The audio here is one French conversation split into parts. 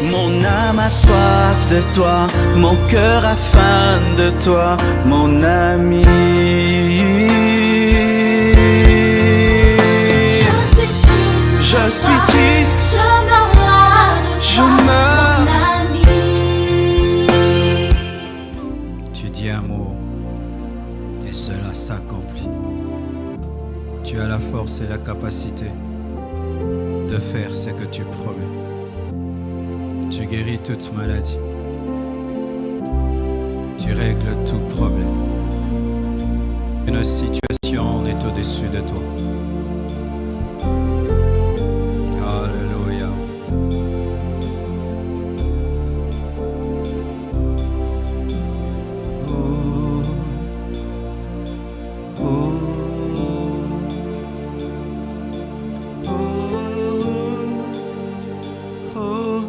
Mon âme a soif de toi, mon cœur a faim de toi, mon ami. Je suis triste, je meurs de je toi, meurs. mon ami. Tu dis un mot et cela s'accomplit. Tu as la force et la capacité de faire ce que tu promets. Tu guéris toute maladie. Tu règles tout problème. Une situation est au-dessus de toi. Alléluia. Oh, oh, oh, oh.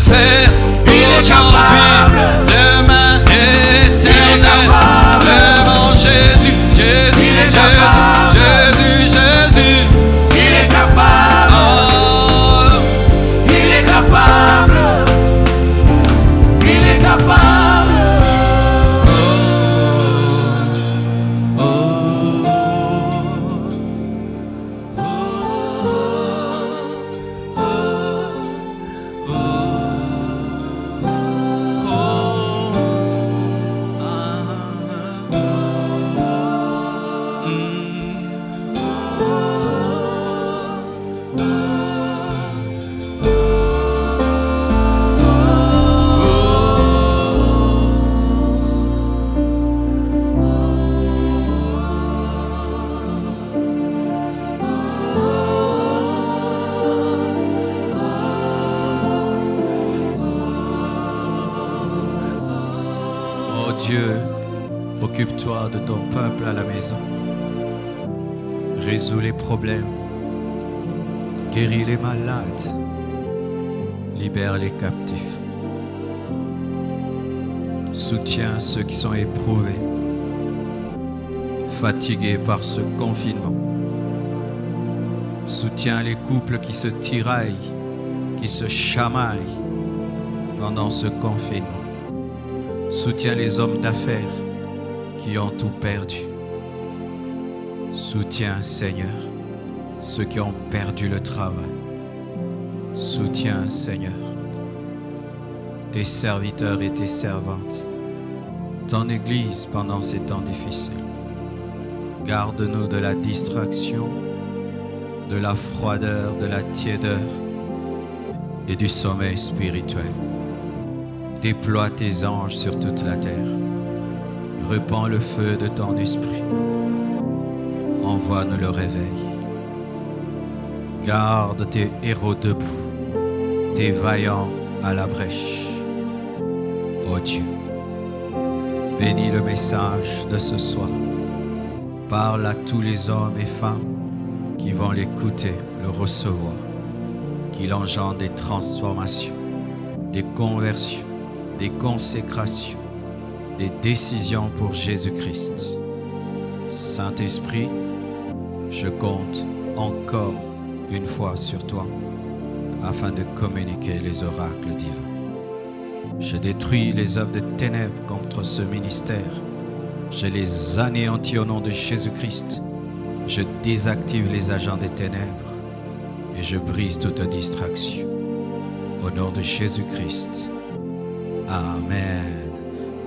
faire aujourd'hui de main éternelle. Devant Jésus, Jésus, Jésus, Jésus, Jésus. Il est capable. Oh, Il est capable. Il est capable. Dieu, occupe-toi de ton peuple à la maison. Résous les problèmes. Guéris les malades. Libère les captifs. Soutiens ceux qui sont éprouvés, fatigués par ce confinement. Soutiens les couples qui se tiraillent, qui se chamaillent pendant ce confinement. Soutiens les hommes d'affaires qui ont tout perdu. Soutiens, Seigneur, ceux qui ont perdu le travail. Soutiens, Seigneur, tes serviteurs et tes servantes, ton Église pendant ces temps difficiles. Garde-nous de la distraction, de la froideur, de la tiédeur et du sommeil spirituel. Déploie tes anges sur toute la terre. Répands le feu de ton esprit. Envoie-nous le réveil. Garde tes héros debout, tes vaillants à la brèche. Ô Dieu, bénis le message de ce soir. Parle à tous les hommes et femmes qui vont l'écouter, le recevoir, qu'il engendre des transformations, des conversions, des consécrations, des décisions pour Jésus-Christ. Saint-Esprit, je compte encore une fois sur toi afin de communiquer les oracles divins. Je détruis les œuvres de ténèbres contre ce ministère. Je les anéantis au nom de Jésus-Christ. Je désactive les agents des ténèbres et je brise toute distraction. Au nom de Jésus-Christ. Amen.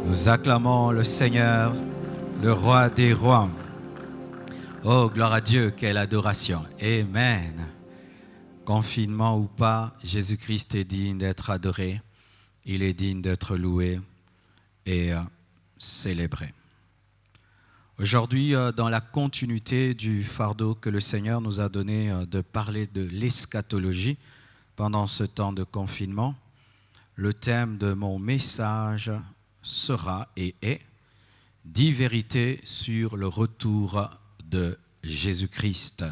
Nous acclamons le Seigneur, le roi des rois. Oh, gloire à Dieu, quelle adoration. Amen. Confinement ou pas, Jésus-Christ est digne d'être adoré. Il est digne d'être loué et célébré. Aujourd'hui, dans la continuité du fardeau que le Seigneur nous a donné de parler de l'eschatologie pendant ce temps de confinement, le thème de mon message sera et est « 10 vérités sur le retour de Jésus-Christ ».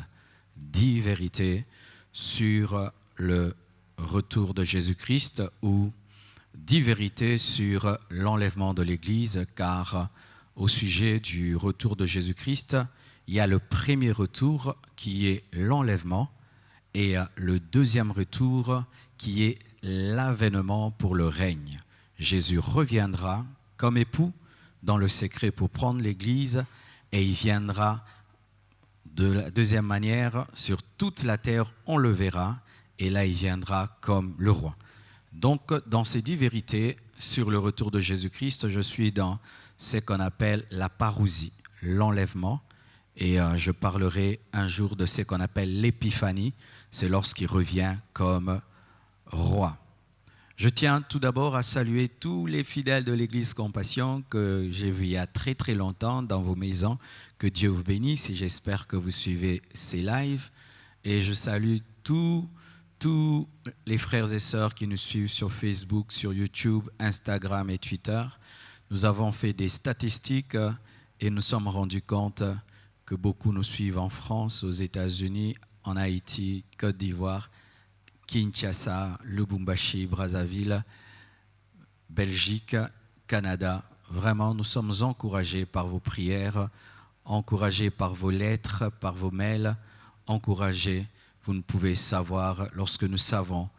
10 vérités sur le retour de Jésus-Christ ou 10 vérités sur l'enlèvement de l'Église, car au sujet du retour de Jésus-Christ, il y a le premier retour qui est l'enlèvement et le deuxième retour qui est l'avènement pour le règne. Jésus reviendra comme époux dans le secret pour prendre l'Église et il viendra de la deuxième manière sur toute la terre, on le verra et là il viendra comme le roi. Donc dans ces 10 vérités sur le retour de Jésus-Christ, je suis dans ce qu'on appelle la parousie, l'enlèvement et je parlerai un jour de ce qu'on appelle l'épiphanie, c'est lorsqu'il revient comme roi. Je tiens tout d'abord à saluer tous les fidèles de l'Église Compassion que j'ai vus il y a très très longtemps dans vos maisons. Que Dieu vous bénisse et j'espère que vous suivez ces lives. Et je salue tous les frères et sœurs qui nous suivent sur Facebook, sur YouTube, Instagram et Twitter. Nous avons fait des statistiques et nous sommes rendus compte que beaucoup nous suivent en France, aux États-Unis, en Haïti, Côte d'Ivoire, Kinshasa, Lubumbashi, Brazzaville, Belgique, Canada. Vraiment, nous sommes encouragés par vos prières, encouragés par vos lettres, par vos mails, encouragés. Vous ne pouvez savoir, lorsque nous savons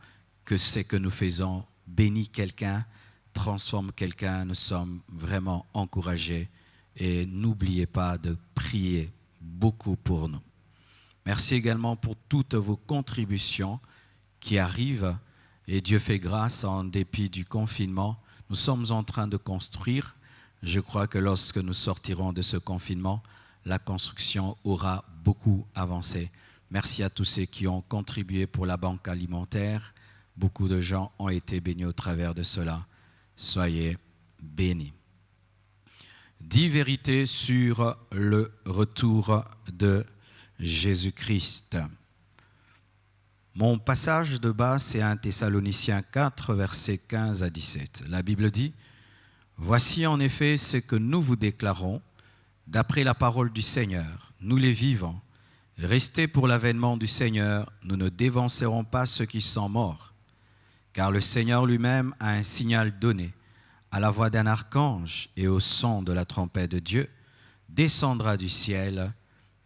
que ce que nous faisons bénit quelqu'un, transforme quelqu'un, nous sommes vraiment encouragés. Et n'oubliez pas de prier beaucoup pour nous. Merci également pour toutes vos contributions qui arrivent. Et Dieu fait grâce en dépit du confinement. Nous sommes en train de construire. Je crois que lorsque nous sortirons de ce confinement, la construction aura beaucoup avancé. Merci à tous ceux qui ont contribué pour la banque alimentaire. Beaucoup de gens ont été bénis au travers de cela. Soyez bénis. 10 vérités sur le retour de Jésus-Christ. Mon passage de base, c'est 1 Thessaloniciens 4, versets 15 à 17. La Bible dit « Voici en effet ce que nous vous déclarons, d'après la parole du Seigneur, nous les vivants. Restez pour l'avènement du Seigneur, nous ne dévancerons pas ceux qui sont morts. Car le Seigneur lui-même a un signal donné, à la voix d'un archange et au son de la trompette de Dieu, descendra du ciel,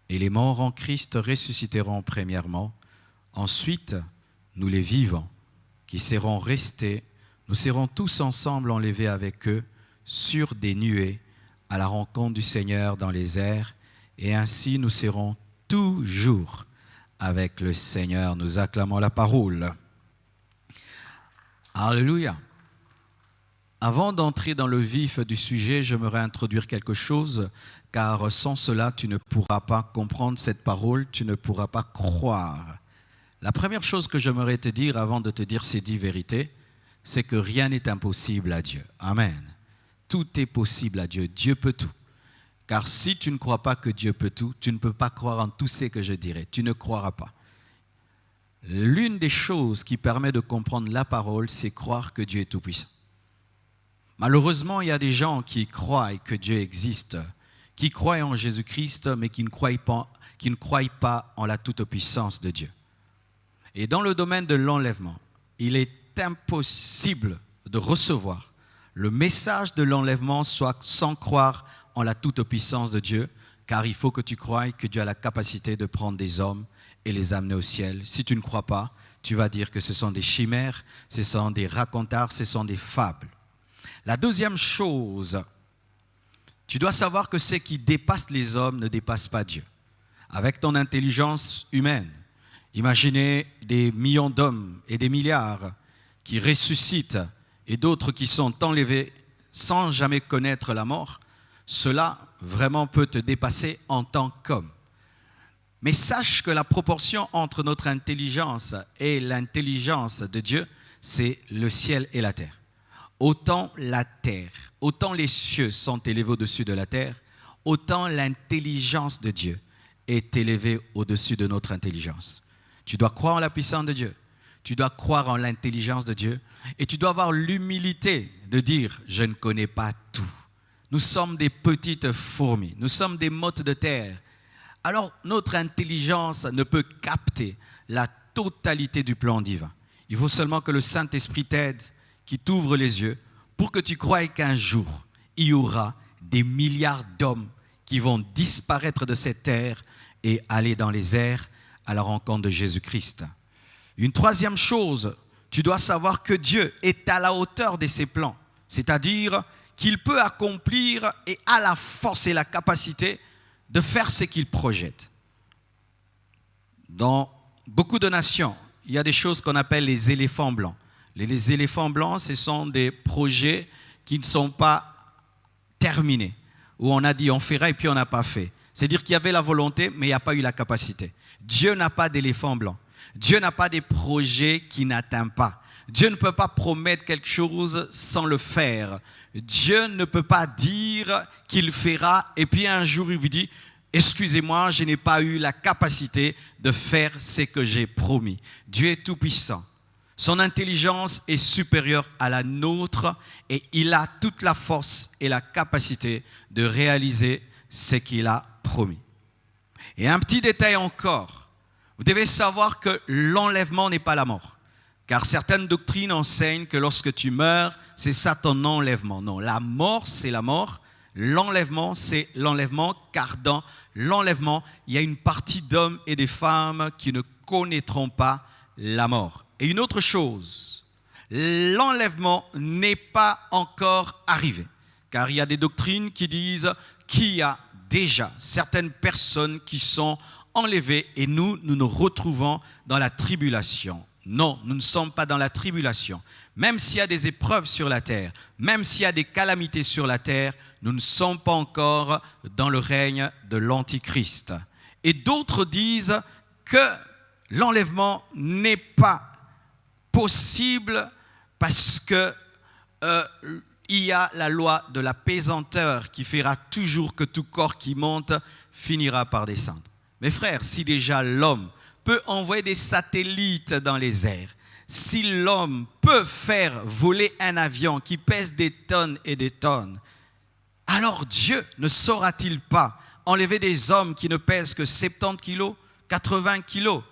et les morts en Christ ressusciteront premièrement. Ensuite, nous les vivants, qui seront restés, nous serons tous ensemble enlevés avec eux sur des nuées à la rencontre du Seigneur dans les airs, et ainsi nous serons toujours avec le Seigneur. Nous acclamons la parole. Alléluia. Avant d'entrer dans le vif du sujet, j'aimerais introduire quelque chose, car sans cela, tu ne pourras pas comprendre cette parole, tu ne pourras pas croire. La première chose que j'aimerais te dire avant de te dire ces 10 vérités, c'est que rien n'est impossible à Dieu. Amen. Tout est possible à Dieu. Dieu peut tout. Car si tu ne crois pas que Dieu peut tout, tu ne peux pas croire en tout ce que je dirai. Tu ne croiras pas. L'une des choses qui permet de comprendre la parole, c'est croire que Dieu est tout-puissant. Malheureusement, il y a des gens qui croient que Dieu existe, qui croient en Jésus-Christ, mais qui ne croient pas en la toute-puissance de Dieu. Et dans le domaine de l'enlèvement, il est impossible de recevoir le message de l'enlèvement sans croire en la toute-puissance de Dieu, car il faut que tu croies que Dieu a la capacité de prendre des hommes et les amener au ciel. Si tu ne crois pas, tu vas dire que ce sont des chimères, ce sont des racontards, ce sont des fables. La deuxième chose, tu dois savoir que ce qui dépasse les hommes ne dépasse pas Dieu. Avec ton intelligence humaine, imaginez des millions d'hommes et des milliards qui ressuscitent et d'autres qui sont enlevés sans jamais connaître la mort. Cela vraiment peut te dépasser en tant qu'homme. Mais sache que la proportion entre notre intelligence et l'intelligence de Dieu, c'est le ciel et la terre. Autant la terre, autant les cieux sont élevés au-dessus de la terre, autant l'intelligence de Dieu est élevée au-dessus de notre intelligence. Tu dois croire en la puissance de Dieu, tu dois croire en l'intelligence de Dieu et tu dois avoir l'humilité de dire « je ne connais pas tout ». Nous sommes des petites fourmis, nous sommes des mottes de terre. Alors notre intelligence ne peut capter la totalité du plan divin. Il faut seulement que le Saint-Esprit t'aide, qui t'ouvre les yeux pour que tu croies qu'un jour, il y aura des milliards d'hommes qui vont disparaître de cette terre et aller dans les airs à la rencontre de Jésus-Christ. Une troisième chose, tu dois savoir que Dieu est à la hauteur de ses plans, c'est-à-dire qu'il peut accomplir et a la force et la capacité de faire ce qu'il projette. Dans beaucoup de nations, il y a des choses qu'on appelle les éléphants blancs. Les éléphants blancs, ce sont des projets qui ne sont pas terminés, où on a dit on fera et puis on n'a pas fait. C'est-à-dire qu'il y avait la volonté, mais il n'y a pas eu la capacité. Dieu n'a pas d'éléphant blanc. Dieu n'a pas des projets qu'il n'atteint pas. Dieu ne peut pas promettre quelque chose sans le faire. Dieu ne peut pas dire qu'il fera et puis un jour il vous dit « Excusez-moi, je n'ai pas eu la capacité de faire ce que j'ai promis. » Dieu est tout-puissant. Son intelligence est supérieure à la nôtre et il a toute la force et la capacité de réaliser ce qu'il a promis. Et un petit détail encore, vous devez savoir que l'enlèvement n'est pas la mort. Car certaines doctrines enseignent que lorsque tu meurs, c'est ça ton enlèvement. Non, la mort, c'est la mort. L'enlèvement, c'est l'enlèvement. Car dans l'enlèvement, il y a une partie d'hommes et de femmes qui ne connaîtront pas la mort. Et une autre chose, l'enlèvement n'est pas encore arrivé. Car il y a des doctrines qui disent qu'il y a déjà certaines personnes qui sont enlevées et nous nous retrouvons dans la tribulation. Non, nous ne sommes pas dans la tribulation. Même s'il y a des épreuves sur la terre, même s'il y a des calamités sur la terre, nous ne sommes pas encore dans le règne de l'Antichrist. Et d'autres disent que l'enlèvement n'est pas possible parce que il y a la loi de la pesanteur qui fera toujours que tout corps qui monte finira par descendre. Mes frères, si déjà l'homme peut envoyer des satellites dans les airs, si l'homme peut faire voler un avion qui pèse des tonnes et des tonnes, alors Dieu ne saura-t-il pas enlever des hommes qui ne pèsent que 70 kilos, 80 kilos?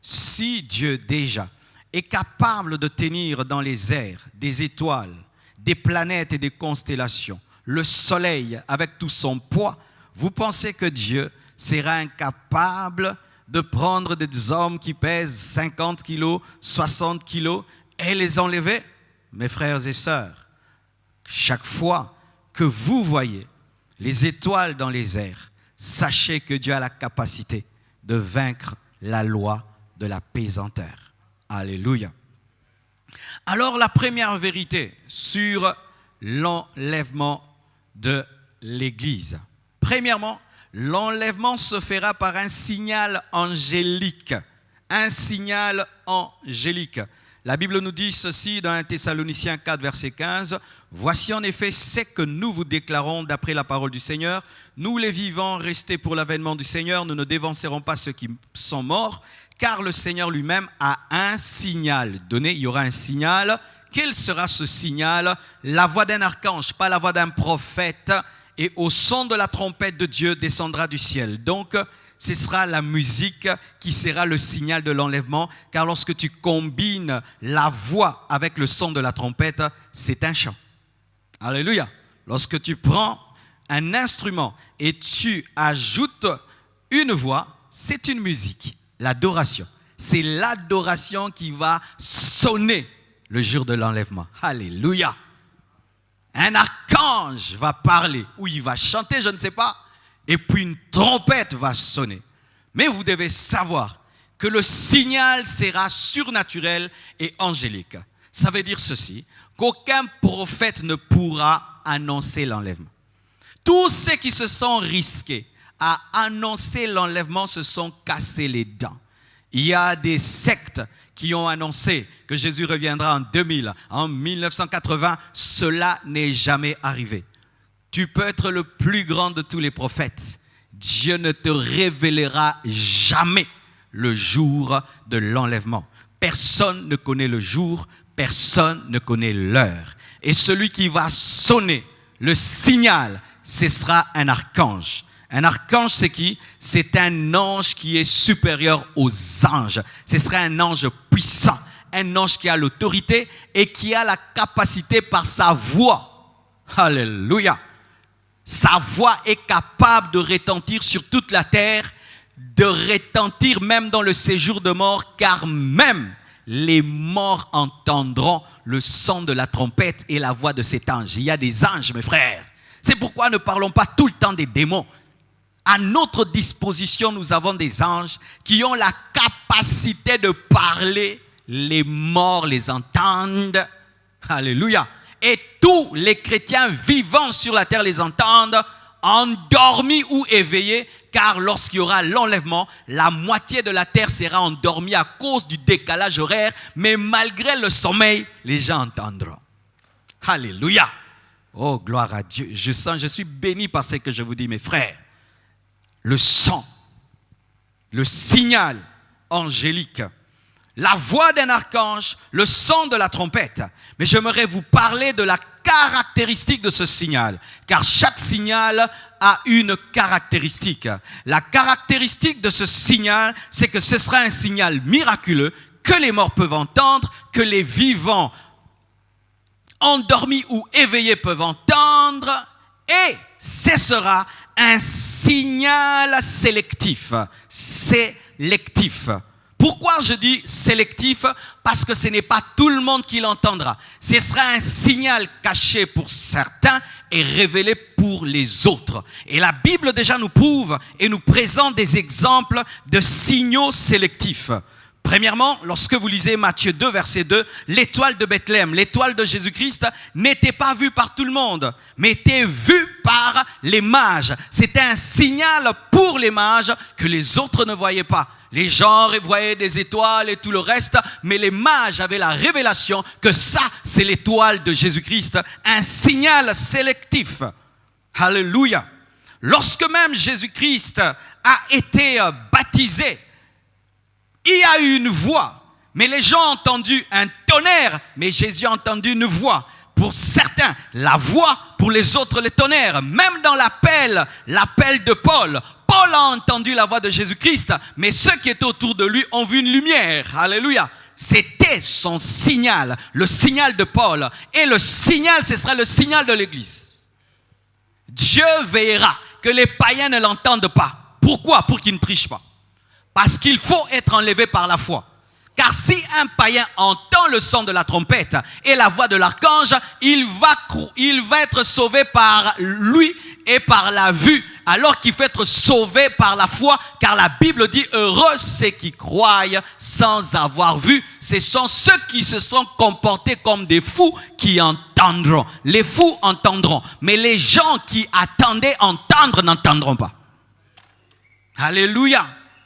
Si Dieu déjà est capable de tenir dans les airs des étoiles, des planètes et des constellations, le soleil avec tout son poids, vous pensez que Dieu sera incapable de prendre des hommes qui pèsent 50 kilos, 60 kilos et les enlever? Mes frères et sœurs, chaque fois que vous voyez les étoiles dans les airs, sachez que Dieu a la capacité de vaincre la loi de la pesanteur. Alléluia. Alors la première vérité sur l'enlèvement de l'Église. Premièrement, l'enlèvement se fera par un signal angélique. Un signal angélique. La Bible nous dit ceci dans 1 Thessaloniciens 4, verset 15. « Voici en effet ce que nous vous déclarons d'après la parole du Seigneur. Nous les vivants, restés pour l'avènement du Seigneur, nous ne dévancerons pas ceux qui sont morts, car le Seigneur lui-même a un signal donné. » Il y aura un signal. Quel sera ce signal? La voix d'un archange, pas la voix d'un prophète. Et au son de la trompette de Dieu descendra du ciel. Donc, ce sera la musique qui sera le signal de l'enlèvement. Car lorsque tu combines la voix avec le son de la trompette, c'est un chant. Alléluia. Lorsque tu prends un instrument et tu ajoutes une voix, c'est une musique. L'adoration. C'est l'adoration qui va sonner le jour de l'enlèvement. Alléluia. Un archange va parler, ou il va chanter, je ne sais pas, et puis une trompette va sonner. Mais vous devez savoir que le signal sera surnaturel et angélique. Ça veut dire ceci, qu'aucun prophète ne pourra annoncer l'enlèvement. Tous ceux qui se sont risqués à annoncer l'enlèvement se sont cassés les dents. Il y a des sectes qui ont annoncé que Jésus reviendra en 2000, en 1980, cela n'est jamais arrivé. Tu peux être le plus grand de tous les prophètes. Dieu ne te révélera jamais le jour de l'enlèvement. Personne ne connaît le jour, personne ne connaît l'heure. Et celui qui va sonner le signal, ce sera un archange. Un archange, c'est qui? C'est un ange qui est supérieur aux anges. Ce sera un ange puissant, un ange qui a l'autorité et qui a la capacité par sa voix. Alléluia. Sa voix est capable de retentir sur toute la terre, de retentir même dans le séjour de mort, car même les morts entendront le son de la trompette et la voix de cet ange. Il y a des anges, mes frères. C'est pourquoi ne parlons pas tout le temps des démons. À notre disposition, nous avons des anges qui ont la capacité de parler. Les morts les entendent. Alléluia. Et tous les chrétiens vivants sur la terre les entendent, endormis ou éveillés, car lorsqu'il y aura l'enlèvement, la moitié de la terre sera endormie à cause du décalage horaire, mais malgré le sommeil, les gens entendront. Alléluia. Oh, gloire à Dieu. Je suis béni par ce que je vous dis, mes frères. Le son, le signal angélique, la voix d'un archange, le son de la trompette. Mais j'aimerais vous parler de la caractéristique de ce signal, car chaque signal a une caractéristique. La caractéristique de ce signal, c'est que ce sera un signal miraculeux que les morts peuvent entendre, que les vivants endormis ou éveillés peuvent entendre, et ce sera un signal sélectif. Sélectif. Pourquoi je dis sélectif? Parce que ce n'est pas tout le monde qui l'entendra. Ce sera un signal caché pour certains et révélé pour les autres. Et la Bible déjà nous prouve et nous présente des exemples de signaux sélectifs. Premièrement, lorsque vous lisez Matthieu 2, verset 2, l'étoile de Bethléem, l'étoile de Jésus-Christ n'était pas vue par tout le monde, mais était vue par les mages. C'était un signal pour les mages que les autres ne voyaient pas. Les gens voyaient des étoiles et tout le reste, mais les mages avaient la révélation que ça, c'est l'étoile de Jésus-Christ, un signal sélectif. Alléluia. Lorsque même Jésus-Christ a été baptisé, il y a eu une voix, mais les gens ont entendu un tonnerre, mais Jésus a entendu une voix. Pour certains, la voix, pour les autres, le tonnerre. Même dans l'appel de Paul, Paul a entendu la voix de Jésus-Christ, mais ceux qui étaient autour de lui ont vu une lumière. Alléluia. C'était son signal, le signal de Paul. Et le signal, ce sera le signal de l'Église. Dieu veillera que les païens ne l'entendent pas. Pourquoi? Pour qu'ils ne trichent pas. Parce qu'il faut être enlevé par la foi. Car si un païen entend le son de la trompette et la voix de l'archange, il va être sauvé par lui et par la vue, alors qu'il faut être sauvé par la foi, car la Bible dit « Heureux ceux qui croient sans avoir vu ». Ce sont ceux qui se sont comportés comme des fous qui entendront. Les fous entendront, mais les gens qui attendaient entendre n'entendront pas. Alléluia.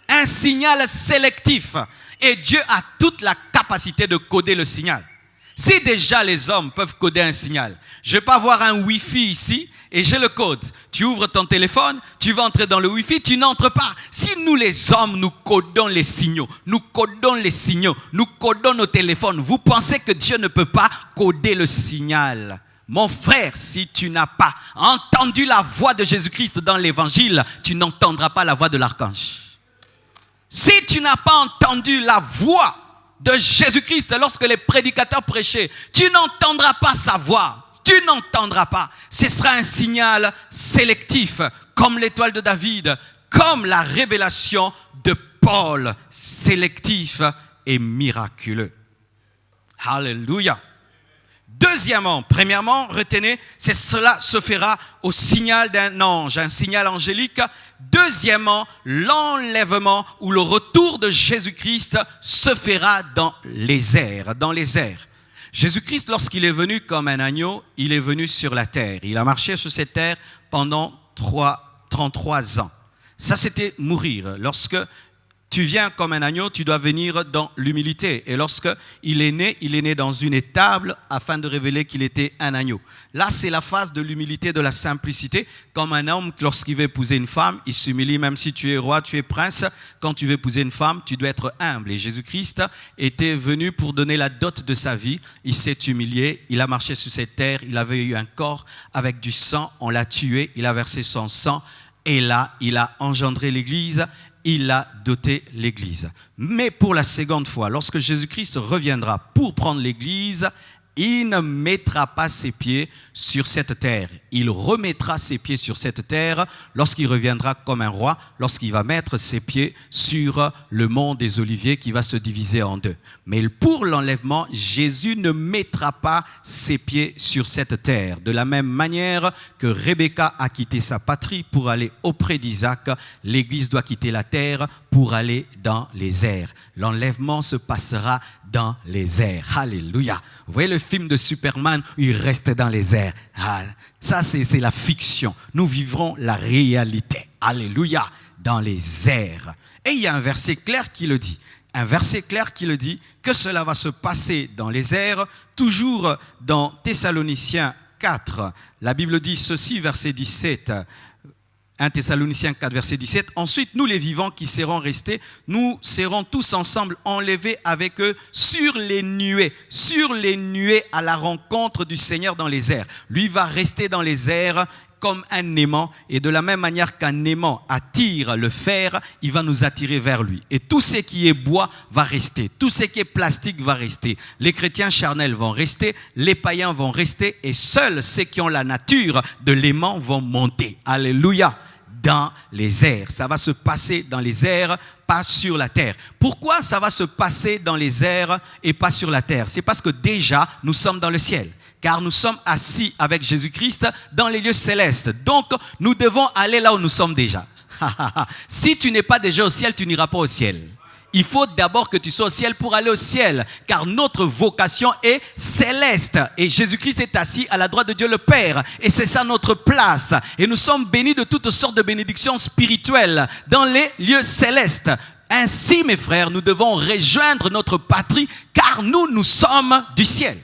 Un signal sélectif. Et Dieu a toute la capacité de coder le signal. Si déjà les hommes peuvent coder un signal, je ne vais pas avoir un Wi-Fi ici et j'ai le code. Tu ouvres ton téléphone, tu vas entrer dans le Wi-Fi, tu n'entres pas. Si nous les hommes, nous codons les signaux, nous codons nos téléphones, vous pensez que Dieu ne peut pas coder le signal? Mon frère, si tu n'as pas entendu la voix de Jésus-Christ dans l'évangile, tu n'entendras pas la voix de l'archange. Si tu n'as pas entendu la voix de Jésus-Christ lorsque les prédicateurs prêchaient, tu n'entendras pas sa voix. Tu n'entendras pas. Ce sera un signal sélectif, comme l'étoile de David, comme la révélation de Paul, sélectif et miraculeux. Alléluia. Deuxièmement, premièrement, retenez, cela se fera au signal d'un ange, un signal angélique. Deuxièmement, l'enlèvement ou le retour de Jésus-Christ se fera dans les airs, Jésus-Christ, lorsqu'il est venu comme un agneau, il est venu sur la terre. Il a marché sur cette terre pendant 33 ans. Ça, c'était mourir. Lorsque tu viens comme un agneau, tu dois venir dans l'humilité. Et lorsqu'il est né dans une étable afin de révéler qu'il était un agneau. Là, c'est la phase de l'humilité, de la simplicité. Comme un homme, lorsqu'il veut épouser une femme, il s'humilie, même si tu es roi, tu es prince. Quand tu veux épouser une femme, tu dois être humble. Et Jésus-Christ était venu pour donner la dot de sa vie. Il s'est humilié, il a marché sur cette terre, il avait eu un corps avec du sang, on l'a tué, il a versé son sang. Et là, il a engendré l'Église. Il a doté l'Église. Mais pour la seconde fois, lorsque Jésus-Christ reviendra pour prendre l'Église, il ne mettra pas ses pieds sur cette terre. Il remettra ses pieds sur cette terre lorsqu'il reviendra comme un roi, lorsqu'il va mettre ses pieds sur le mont des Oliviers qui va se diviser en deux. Mais pour l'enlèvement, Jésus ne mettra pas ses pieds sur cette terre. De la même manière que Rebecca a quitté sa patrie pour aller auprès d'Isaac, l'Église doit quitter la terre pour aller dans les airs. L'enlèvement se passera dans les airs. Alléluia. Vous voyez le film de Superman où il reste dans les airs. Ah, ça, c'est la fiction. Nous vivrons la réalité. Alléluia. Dans les airs. Et il y a un verset clair qui le dit. Un verset clair qui le dit que cela va se passer dans les airs. Toujours dans Thessaloniciens 4. La Bible dit ceci, verset 17. 1 Thessaloniciens 4, verset 17. Ensuite, nous les vivants qui serons restés, nous serons tous ensemble enlevés avec eux sur les nuées à la rencontre du Seigneur dans les airs. Lui va rester dans les airs comme un aimant, et de la même manière qu'un aimant attire le fer, il va nous attirer vers lui. Et tout ce qui est bois va rester, tout ce qui est plastique va rester. Les chrétiens charnels vont rester, les païens vont rester, et seuls ceux qui ont la nature de l'aimant vont monter. Alléluia! Dans les airs. Ça va se passer dans les airs, pas sur la terre. Pourquoi ça va se passer dans les airs et pas sur la terre? C'est parce que déjà, nous sommes dans le ciel. Car nous sommes assis avec Jésus-Christ dans les lieux célestes. Donc, nous devons aller là où nous sommes déjà. Si tu n'es pas déjà au ciel, tu n'iras pas au ciel. Il faut d'abord que tu sois au ciel pour aller au ciel. Car notre vocation est céleste. Et Jésus-Christ est assis à la droite de Dieu le Père. Et c'est ça notre place. Et nous sommes bénis de toutes sortes de bénédictions spirituelles dans les lieux célestes. Ainsi, mes frères, nous devons rejoindre notre patrie car nous sommes du ciel.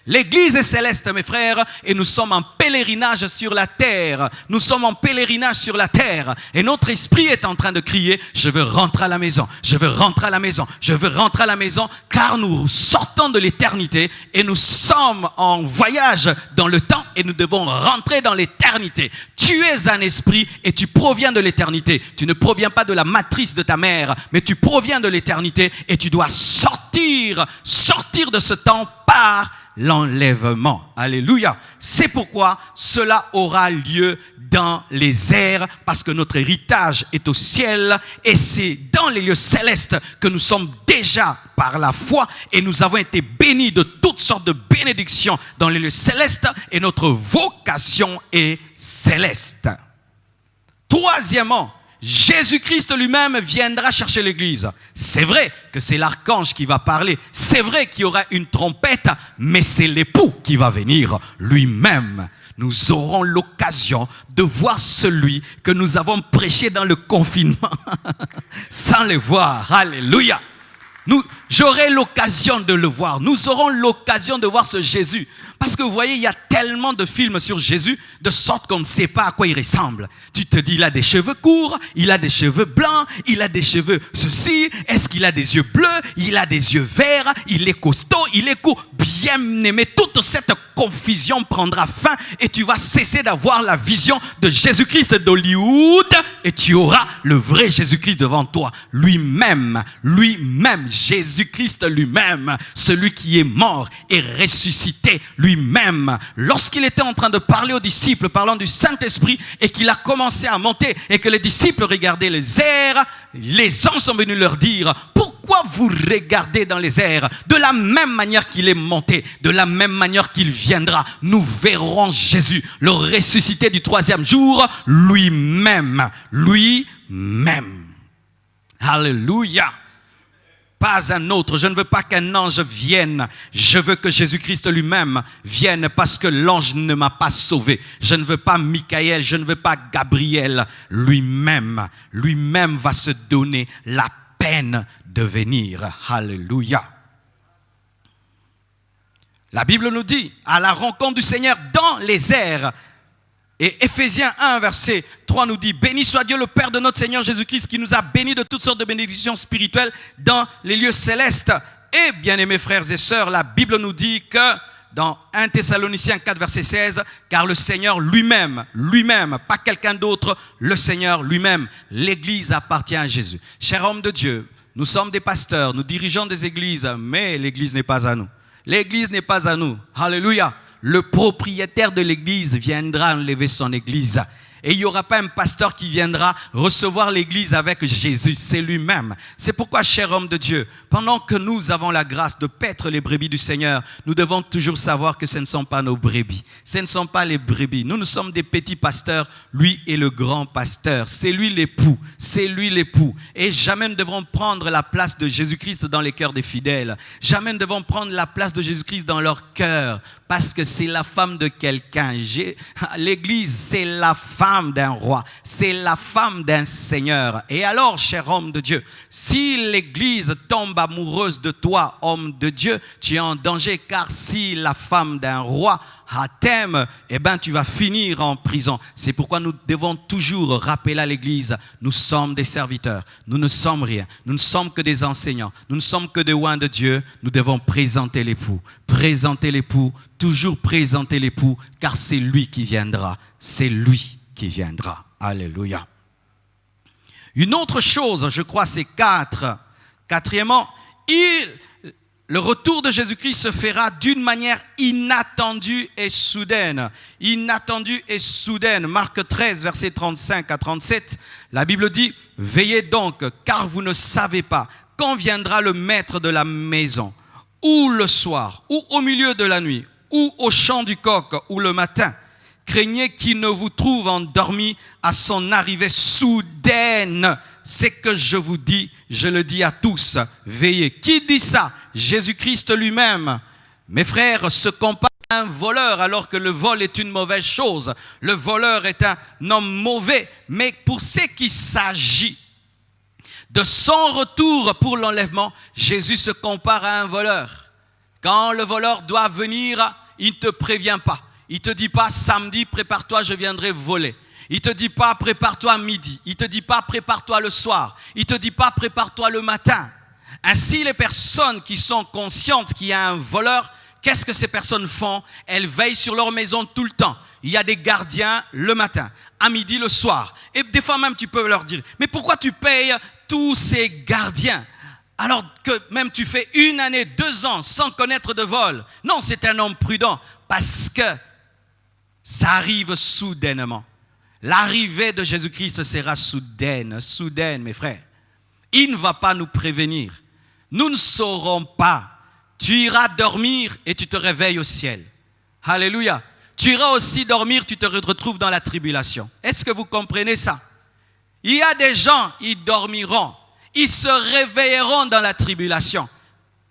L'église est céleste, mes frères, et nous sommes en pèlerinage sur la terre. Nous sommes en pèlerinage sur la terre. Et notre esprit est en train de crier, je veux rentrer à la maison, je veux rentrer à la maison, je veux rentrer à la maison, car nous sortons de l'éternité et nous sommes en voyage dans le temps et nous devons rentrer dans l'éternité. Tu es un esprit et tu proviens de l'éternité. Tu ne proviens pas de la matrice de ta mère, mais tu proviens de l'éternité et tu dois sortir de ce temps par l'enlèvement. Alléluia. C'est pourquoi cela aura lieu dans les airs, parce que notre héritage est au ciel et c'est dans les lieux célestes que nous sommes déjà par la foi et nous avons été bénis de toutes sortes de bénédictions dans les lieux célestes et notre vocation est céleste. Troisièmement, Jésus-Christ lui-même viendra chercher l'église. C'est vrai que c'est l'archange qui va parler. C'est vrai qu'il y aura une trompette, mais c'est l'époux qui va venir lui-même. Nous aurons l'occasion de voir celui que nous avons prêché dans le confinement sans le voir. Alléluia. J'aurai l'occasion de le voir. Nous aurons l'occasion de voir ce Jésus. Parce que vous voyez, il y a tellement de films sur Jésus, de sorte qu'on ne sait pas à quoi il ressemble. Tu te dis, il a des cheveux courts, il a des cheveux blancs, il a des cheveux ceci, est-ce qu'il a des yeux bleus, il a des yeux verts, il est costaud, il est court. Bien aimé, toute cette confusion prendra fin et tu vas cesser d'avoir la vision de Jésus-Christ d'Hollywood et tu auras le vrai Jésus-Christ devant toi. Lui-même, Jésus-Christ lui-même, celui qui est mort et ressuscité lui-même. Lorsqu'il était en train de parler aux disciples, parlant du Saint-Esprit et qu'il a commencé à monter et que les disciples regardaient les airs, les anges sont venus leur dire, pourquoi vous regardez dans les airs? De la même manière qu'il est monté, de la même manière qu'il viendra, nous verrons Jésus, le ressuscité du troisième jour, lui-même. Alléluia. Pas un autre. Je ne veux pas qu'un ange vienne. Je veux que Jésus-Christ lui-même vienne parce que l'ange ne m'a pas sauvé. Je ne veux pas Michael, je ne veux pas Gabriel. Lui-même va se donner la peine de venir. Alléluia. La Bible nous dit, à la rencontre du Seigneur dans les airs. Et Éphésiens 1, verset 3 nous dit, béni soit Dieu le Père de notre Seigneur Jésus-Christ qui nous a bénis de toutes sortes de bénédictions spirituelles dans les lieux célestes. Et bien aimés frères et sœurs, la Bible nous dit que dans 1 Thessaloniciens 4, verset 16, car le Seigneur lui-même, pas quelqu'un d'autre, le Seigneur lui-même, l'Église appartient à Jésus. Cher homme de Dieu, nous sommes des pasteurs, nous dirigeons des églises, mais l'Église n'est pas à nous. L'Église n'est pas à nous. Alléluia. Le propriétaire de l'église viendra enlever son église. Et il n'y aura pas un pasteur qui viendra recevoir l'église avec Jésus, c'est lui-même. C'est pourquoi, cher homme de Dieu, pendant que nous avons la grâce de paître les brebis du Seigneur, nous devons toujours savoir que ce ne sont pas nos brebis. Ce ne sont pas les brebis. Nous sommes des petits pasteurs. Lui est le grand pasteur. C'est lui l'époux. C'est lui l'époux. Et jamais nous devrons prendre la place de Jésus-Christ dans les cœurs des fidèles. Jamais nous devons prendre la place de Jésus-Christ dans leur cœur. Parce que c'est la femme de quelqu'un. L'église, c'est la femme d'un roi. C'est la femme d'un seigneur. Et alors, cher homme de Dieu, si l'église tombe amoureuse de toi, homme de Dieu, tu es en danger. Car si la femme d'un roi t'aime, eh ben tu vas finir en prison. C'est pourquoi nous devons toujours rappeler à l'église, nous sommes des serviteurs, nous ne sommes rien, nous ne sommes que des enseignants, nous ne sommes que des oins de Dieu, nous devons présenter l'époux toujours présenter l'époux, car c'est lui qui viendra. C'est lui qui viendra. Alléluia. Une autre chose, je crois, c'est 4. Quatrièmement, le retour de Jésus-Christ se fera d'une manière inattendue et soudaine. Inattendue et soudaine. Marc 13, versets 35 à 37, la Bible dit « Veillez donc, car vous ne savez pas quand viendra le maître de la maison, ou le soir, ou au milieu de la nuit, ou au chant du coq, ou le matin. Craignez qu'il ne vous trouve endormi à son arrivée soudaine. C'est que je vous dis, je le dis à tous, veillez. » Qui dit ça? Jésus-Christ lui-même. Mes frères, se compare à un voleur alors que le vol est une mauvaise chose. Le voleur est un homme mauvais. Mais pour ce qui s'agit de son retour pour l'enlèvement, Jésus se compare à un voleur. Quand le voleur doit venir, il ne te prévient pas. Il ne te dit pas samedi, prépare-toi, je viendrai voler. Il ne te dit pas prépare-toi midi. Il ne te dit pas prépare-toi le soir. Il ne te dit pas prépare-toi le matin. Ainsi, les personnes qui sont conscientes qu'il y a un voleur, qu'est-ce que ces personnes font? Elles veillent sur leur maison tout le temps. Il y a des gardiens le matin, à midi, le soir. Et des fois même, tu peux leur dire, mais pourquoi tu payes tous ces gardiens alors que même tu fais 1 année, 2 ans sans connaître de vol? Non, c'est un homme prudent parce que ça arrive soudainement. L'arrivée de Jésus-Christ sera soudaine, mes frères. Il ne va pas nous prévenir. Nous ne saurons pas. Tu iras dormir et tu te réveilles au ciel. Alléluia. Tu iras aussi dormir, tu te retrouves dans la tribulation. Est-ce que vous comprenez ça? Il y a des gens, ils dormiront. Ils se réveilleront dans la tribulation.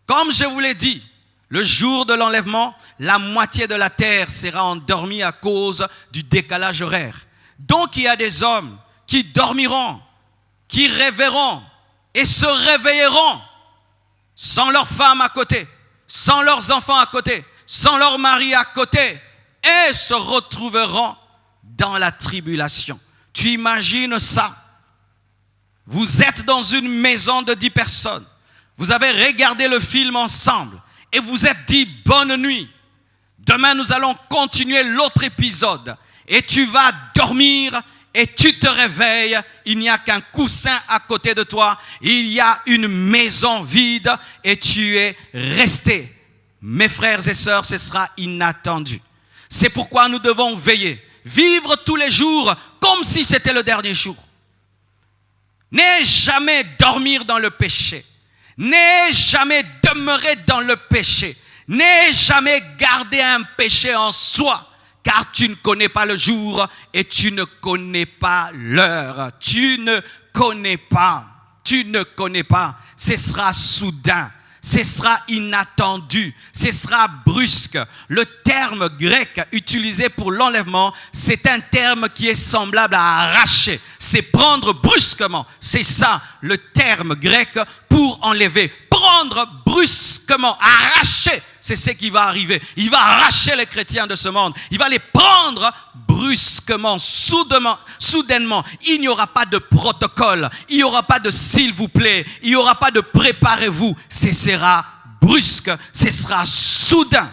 Comme je vous l'ai dit, le jour de l'enlèvement, la moitié de la terre sera endormie à cause du décalage horaire. Donc il y a des hommes qui dormiront, qui rêveront et se réveilleront sans leur femme à côté, sans leurs enfants à côté, sans leur mari à côté et se retrouveront dans la tribulation. Tu imagines ça? Vous êtes dans une maison de 10 personnes. Vous avez regardé le film ensemble et vous êtes dit bonne nuit. Demain, nous allons continuer l'autre épisode. Et tu vas dormir et tu te réveilles. Il n'y a qu'un coussin à côté de toi. Il y a une maison vide et tu es resté. Mes frères et sœurs, ce sera inattendu. C'est pourquoi nous devons veiller. Vivre tous les jours comme si c'était le dernier jour. N'aie jamais dormir dans le péché. N'aie jamais demeurer dans le péché. N'aie jamais garder un péché en soi. Car tu ne connais pas le jour et tu ne connais pas l'heure. Tu ne connais pas. Ce sera soudain. Ce sera inattendu. Ce sera brusque. Le terme grec utilisé pour l'enlèvement, c'est un terme qui est semblable à arracher. C'est prendre brusquement. C'est ça le terme grec pour enlever. Prendre brusquement, arracher. C'est ce qui va arriver. Il va arracher les chrétiens de ce monde. Il va les prendre brusquement, soudainement. Il n'y aura pas de protocole. Il n'y aura pas de s'il vous plaît. Il n'y aura pas de préparez-vous. Ce sera brusque. Ce sera soudain.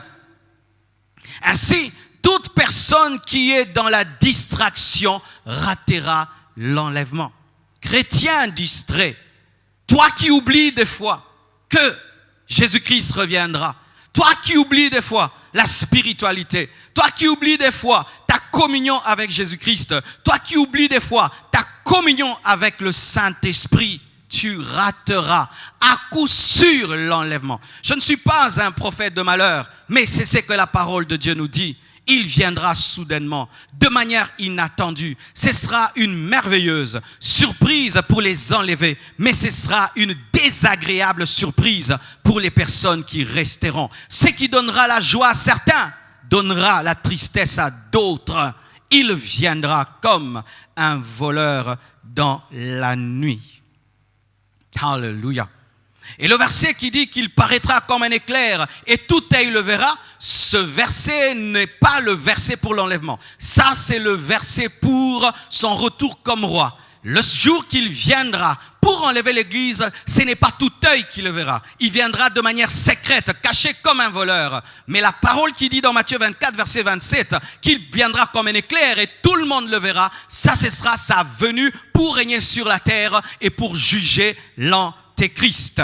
Ainsi, toute personne qui est dans la distraction ratera l'enlèvement. Chrétien distrait, toi qui oublies des fois que Jésus-Christ reviendra, toi qui oublies des fois la spiritualité, toi qui oublies des fois ta communion avec Jésus-Christ, toi qui oublies des fois ta communion avec le Saint-Esprit, tu rateras à coup sûr l'enlèvement. Je ne suis pas un prophète de malheur, mais c'est ce que la parole de Dieu nous dit. Il viendra soudainement, de manière inattendue. Ce sera une merveilleuse surprise pour les enlevés, mais ce sera une désagréable surprise pour les personnes qui resteront. Ce qui donnera la joie à certains, donnera la tristesse à d'autres. Il viendra comme un voleur dans la nuit. Alléluia. Et le verset qui dit qu'il paraîtra comme un éclair et tout œil le verra, ce verset n'est pas le verset pour l'enlèvement. Ça, c'est le verset pour son retour comme roi. le jour qu'il viendra pour enlever l'Église, ce n'est pas tout œil qui le verra. Il viendra de manière secrète, caché comme un voleur. Mais la parole qui dit dans Matthieu 24, verset 27, qu'il viendra comme un éclair et tout le monde le verra, ça ce sera sa venue pour régner sur la terre et pour juger l'Antéchrist.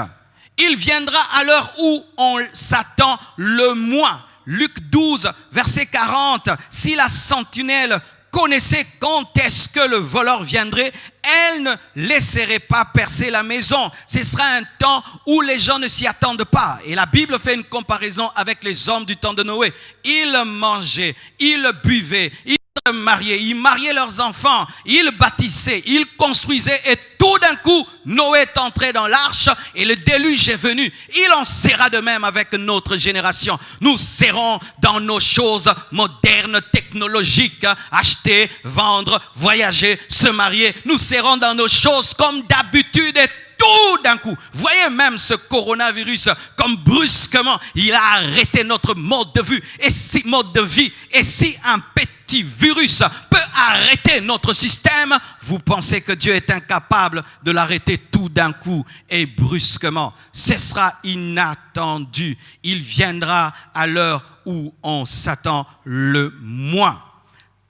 Il viendra à l'heure où on s'attend le moins. Luc 12, verset 40, si la sentinelle connaissait quand est-ce que le voleur viendrait, elle ne laisserait pas percer la maison. Ce sera un temps où les gens ne s'y attendent pas. Et la Bible fait une comparaison avec les hommes du temps de Noé. Ils mangeaient, ils buvaient, ils se mariaient, ils mariaient leurs enfants, ils bâtissaient, ils construisaient et tout d'un coup, Noé est entré dans l'arche et le déluge est venu. Il en sera de même avec notre génération. Nous serons dans nos choses modernes, technologiques, acheter, vendre, voyager, se marier. Nous serons dans nos choses comme d'habitude et tout d'un coup. Voyez même ce coronavirus, comme brusquement, il a arrêté notre mode de vie. Et si un petit virus peut arrêter notre système, vous pensez que Dieu est incapable de l'arrêter tout d'un coup et brusquement? Ce sera inattendu. Il viendra à l'heure où on s'attend le moins.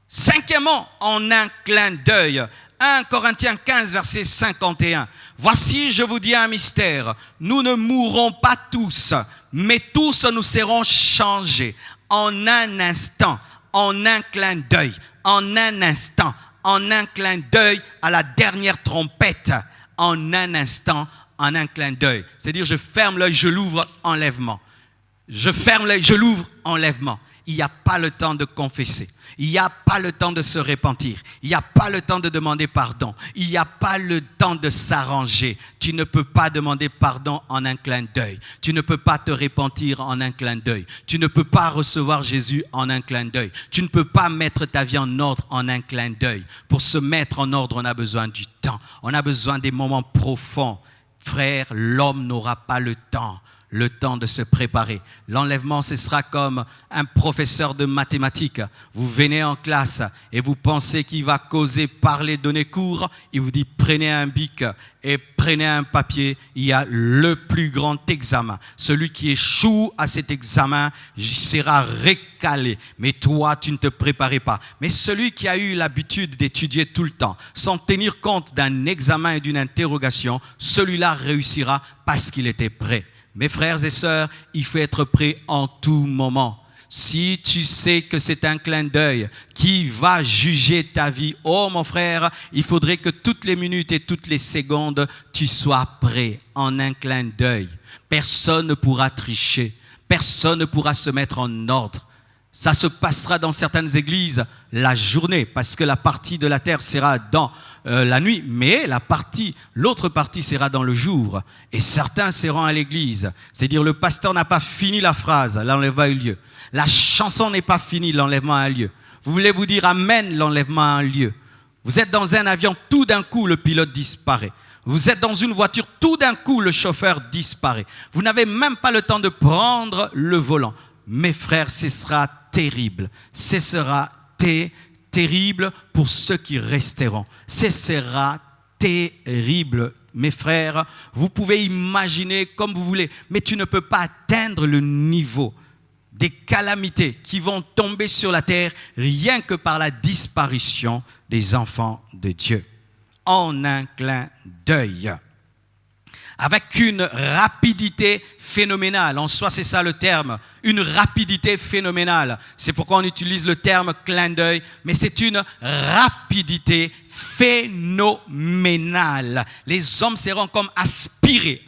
Cinquièmement, en un clin d'œil, 1 Corinthiens 15, verset 51. Voici, je vous dis un mystère. Nous ne mourrons pas tous, mais tous nous serons changés en un instant, en un clin d'œil, en un instant, en un clin d'œil à la dernière trompette, en un instant, en un clin d'œil. C'est-à-dire, je ferme l'œil, je l'ouvre, enlèvement. Je ferme l'œil, je l'ouvre, enlèvement. Il n'y a pas le temps de confesser. Il n'y a pas le temps de se repentir. Il n'y a pas le temps de demander pardon. Il n'y a pas le temps de s'arranger. Tu ne peux pas demander pardon en un clin d'œil. Tu ne peux pas te repentir en un clin d'œil. Tu ne peux pas recevoir Jésus en un clin d'œil. Tu ne peux pas mettre ta vie en ordre en un clin d'œil. Pour se mettre en ordre, on a besoin du temps. On a besoin des moments profonds. Frère, l'homme n'aura pas le temps de se préparer. L'enlèvement, ce sera comme un professeur de mathématiques. Vous venez en classe et vous pensez qu'il va causer, parler, donner cours. Il vous dit, prenez un bic et prenez un papier. Il y a le plus grand examen. Celui qui échoue à cet examen sera recalé. Mais toi, tu ne te préparais pas. Mais celui qui a eu l'habitude d'étudier tout le temps, sans tenir compte d'un examen et d'une interrogation, celui-là réussira parce qu'il était prêt. Mes frères et sœurs, il faut être prêt en tout moment. Si tu sais que c'est un clin d'œil qui va juger ta vie, oh mon frère, il faudrait que toutes les minutes et toutes les secondes, tu sois prêt en un clin d'œil. Personne ne pourra tricher, personne ne pourra se mettre en ordre. Ça se passera dans certaines églises la journée, parce que la partie de la terre sera dans la nuit, mais l'autre partie sera dans le jour. Et certains seront à l'église. C'est-à-dire le pasteur n'a pas fini la phrase, l'enlèvement a eu lieu. La chanson n'est pas finie, l'enlèvement a lieu. Vous voulez vous dire amen, l'enlèvement a lieu. Vous êtes dans un avion, tout d'un coup le pilote disparaît. Vous êtes dans une voiture, tout d'un coup le chauffeur disparaît. Vous n'avez même pas le temps de prendre le volant. Mes frères, ce sera terrible. Ce sera terrible pour ceux qui resteront. Ce sera terrible, mes frères. Vous pouvez imaginer comme vous voulez, mais tu ne peux pas atteindre le niveau des calamités qui vont tomber sur la terre rien que par la disparition des enfants de Dieu. En un clin d'œil. Avec une rapidité phénoménale. En soi, c'est ça le terme. Une rapidité phénoménale. C'est pourquoi on utilise le terme clin d'œil. Mais c'est une rapidité phénoménale. Les hommes seront comme aspirés.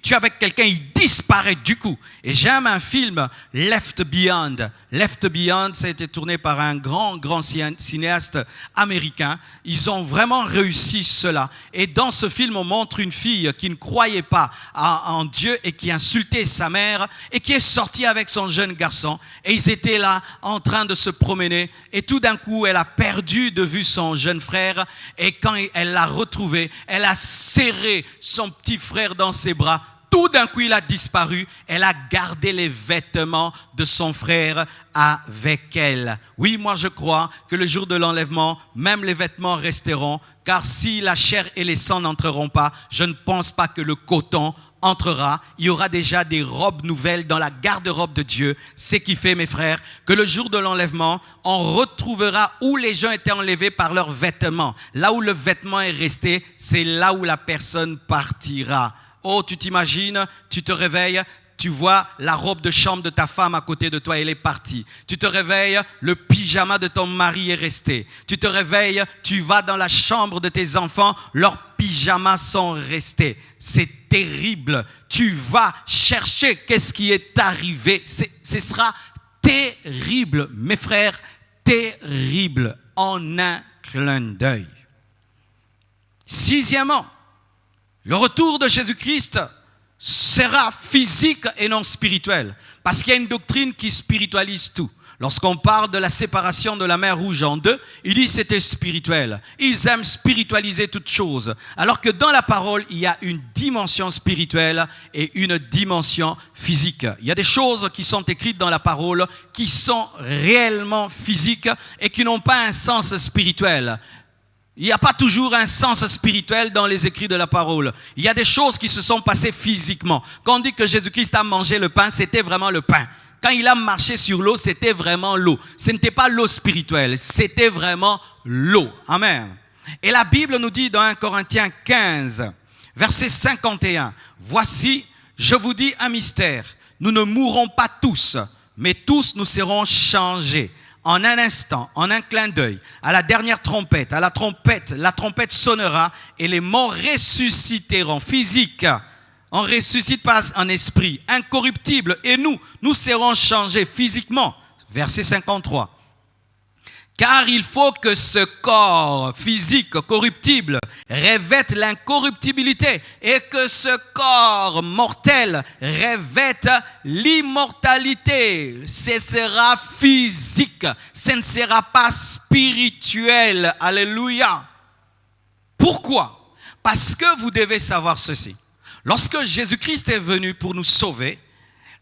Tu es avec quelqu'un, il disparaît du coup. Et j'aime un film, Left Behind. Left Behind, ça a été tourné par un grand cinéaste américain. Ils ont vraiment réussi cela. Et dans ce film, on montre une fille qui ne croyait pas en Dieu et qui insultait sa mère et qui est sortie avec son jeune garçon. Et ils étaient là en train de se promener. Et tout d'un coup, elle a perdu de vue son jeune frère. Et quand elle l'a retrouvé, elle a serré son petit frère dans ses bras. tout d'un coup, il a disparu. Elle a gardé les vêtements de son frère avec elle. Oui, moi je crois que le jour de l'enlèvement, même les vêtements resteront, car si la chair et les sangs n'entreront pas, je ne pense pas que le coton entrera. Il y aura déjà des robes nouvelles dans la garde-robe de Dieu. C'est qui fait, mes frères, que le jour de l'enlèvement, on retrouvera où les gens étaient enlevés par leurs vêtements. Là où le vêtement est resté, c'est là où la personne partira. Oh, tu t'imagines, tu te réveilles, tu vois la robe de chambre de ta femme à côté de toi, elle est partie. Tu te réveilles, le pyjama de ton mari est resté. Tu te réveilles, tu vas dans la chambre de tes enfants, leurs pyjamas sont restés. C'est terrible. Tu vas chercher qu'est-ce qui est arrivé. Ce sera terrible, mes frères, terrible, en un clin d'œil. Sixièmement, le retour de Jésus-Christ sera physique et non spirituel. Parce qu'il y a une doctrine qui spiritualise tout. Lorsqu'on parle de la séparation de la mer Rouge en deux, il dit que c'était spirituel. Ils aiment spiritualiser toutes choses. Alors que dans la parole, il y a une dimension spirituelle et une dimension physique. Il y a des choses qui sont écrites dans la parole qui sont réellement physiques et qui n'ont pas un sens spirituel. Il n'y a pas toujours un sens spirituel dans les écrits de la parole. Il y a des choses qui se sont passées physiquement. Quand on dit que Jésus-Christ a mangé le pain, c'était vraiment le pain. Quand il a marché sur l'eau, c'était vraiment l'eau. Ce n'était pas l'eau spirituelle, c'était vraiment l'eau. Amen. Et la Bible nous dit dans 1 Corinthiens 15, verset 51, « Voici, je vous dis un mystère. Nous ne mourrons pas tous, mais tous nous serons changés. En un instant, en un clin d'œil, à la dernière trompette, la trompette sonnera et les morts ressusciteront. Physique, on ne ressuscite pas en esprit, incorruptible. Et nous serons changés physiquement. Verset 53. Car il faut que ce corps physique corruptible revête l'incorruptibilité et que ce corps mortel revête l'immortalité. Ce sera physique, ce ne sera pas spirituel. Alléluia. Pourquoi? Parce que vous devez savoir ceci. Lorsque Jésus-Christ est venu pour nous sauver,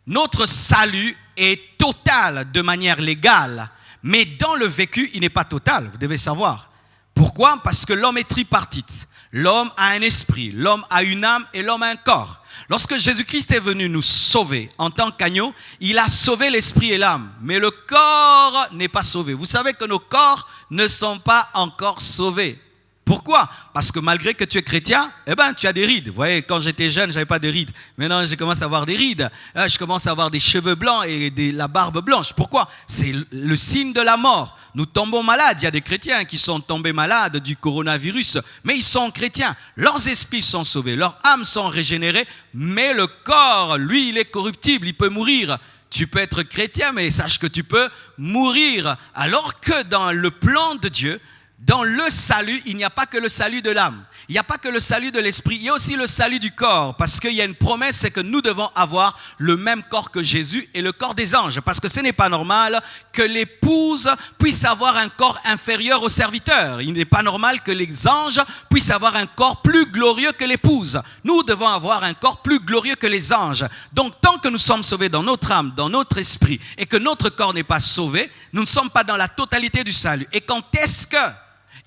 notre salut est total de manière légale. Mais dans le vécu, il n'est pas total, vous devez savoir. Pourquoi? Parce que l'homme est tripartite. L'homme a un esprit, l'homme a une âme et l'homme a un corps. Lorsque Jésus-Christ est venu nous sauver en tant qu'agneau, il a sauvé l'esprit et l'âme. Mais le corps n'est pas sauvé. Vous savez que nos corps ne sont pas encore sauvés. Pourquoi? Parce que malgré que tu es chrétien, tu as des rides. Vous voyez, quand j'étais jeune, je n'avais pas de rides. Maintenant, je commence à avoir des rides. Je commence à avoir des cheveux blancs et la barbe blanche. Pourquoi? C'est le signe de la mort. Nous tombons malades. Il y a des chrétiens qui sont tombés malades du coronavirus, mais ils sont chrétiens. Leurs esprits sont sauvés, leurs âmes sont régénérées, mais le corps, lui, il est corruptible, il peut mourir. Tu peux être chrétien, mais sache que tu peux mourir. Alors que dans le plan de Dieu, dans le salut, il n'y a pas que le salut de l'âme. Il n'y a pas que le salut de l'esprit. Il y a aussi le salut du corps. Parce qu'il y a une promesse, c'est que nous devons avoir le même corps que Jésus et le corps des anges. Parce que ce n'est pas normal que l'épouse puisse avoir un corps inférieur au serviteur. Il n'est pas normal que les anges puissent avoir un corps plus glorieux que l'épouse. Nous devons avoir un corps plus glorieux que les anges. Donc, tant que nous sommes sauvés dans notre âme, dans notre esprit, et que notre corps n'est pas sauvé, nous ne sommes pas dans la totalité du salut. Et quand est-ce que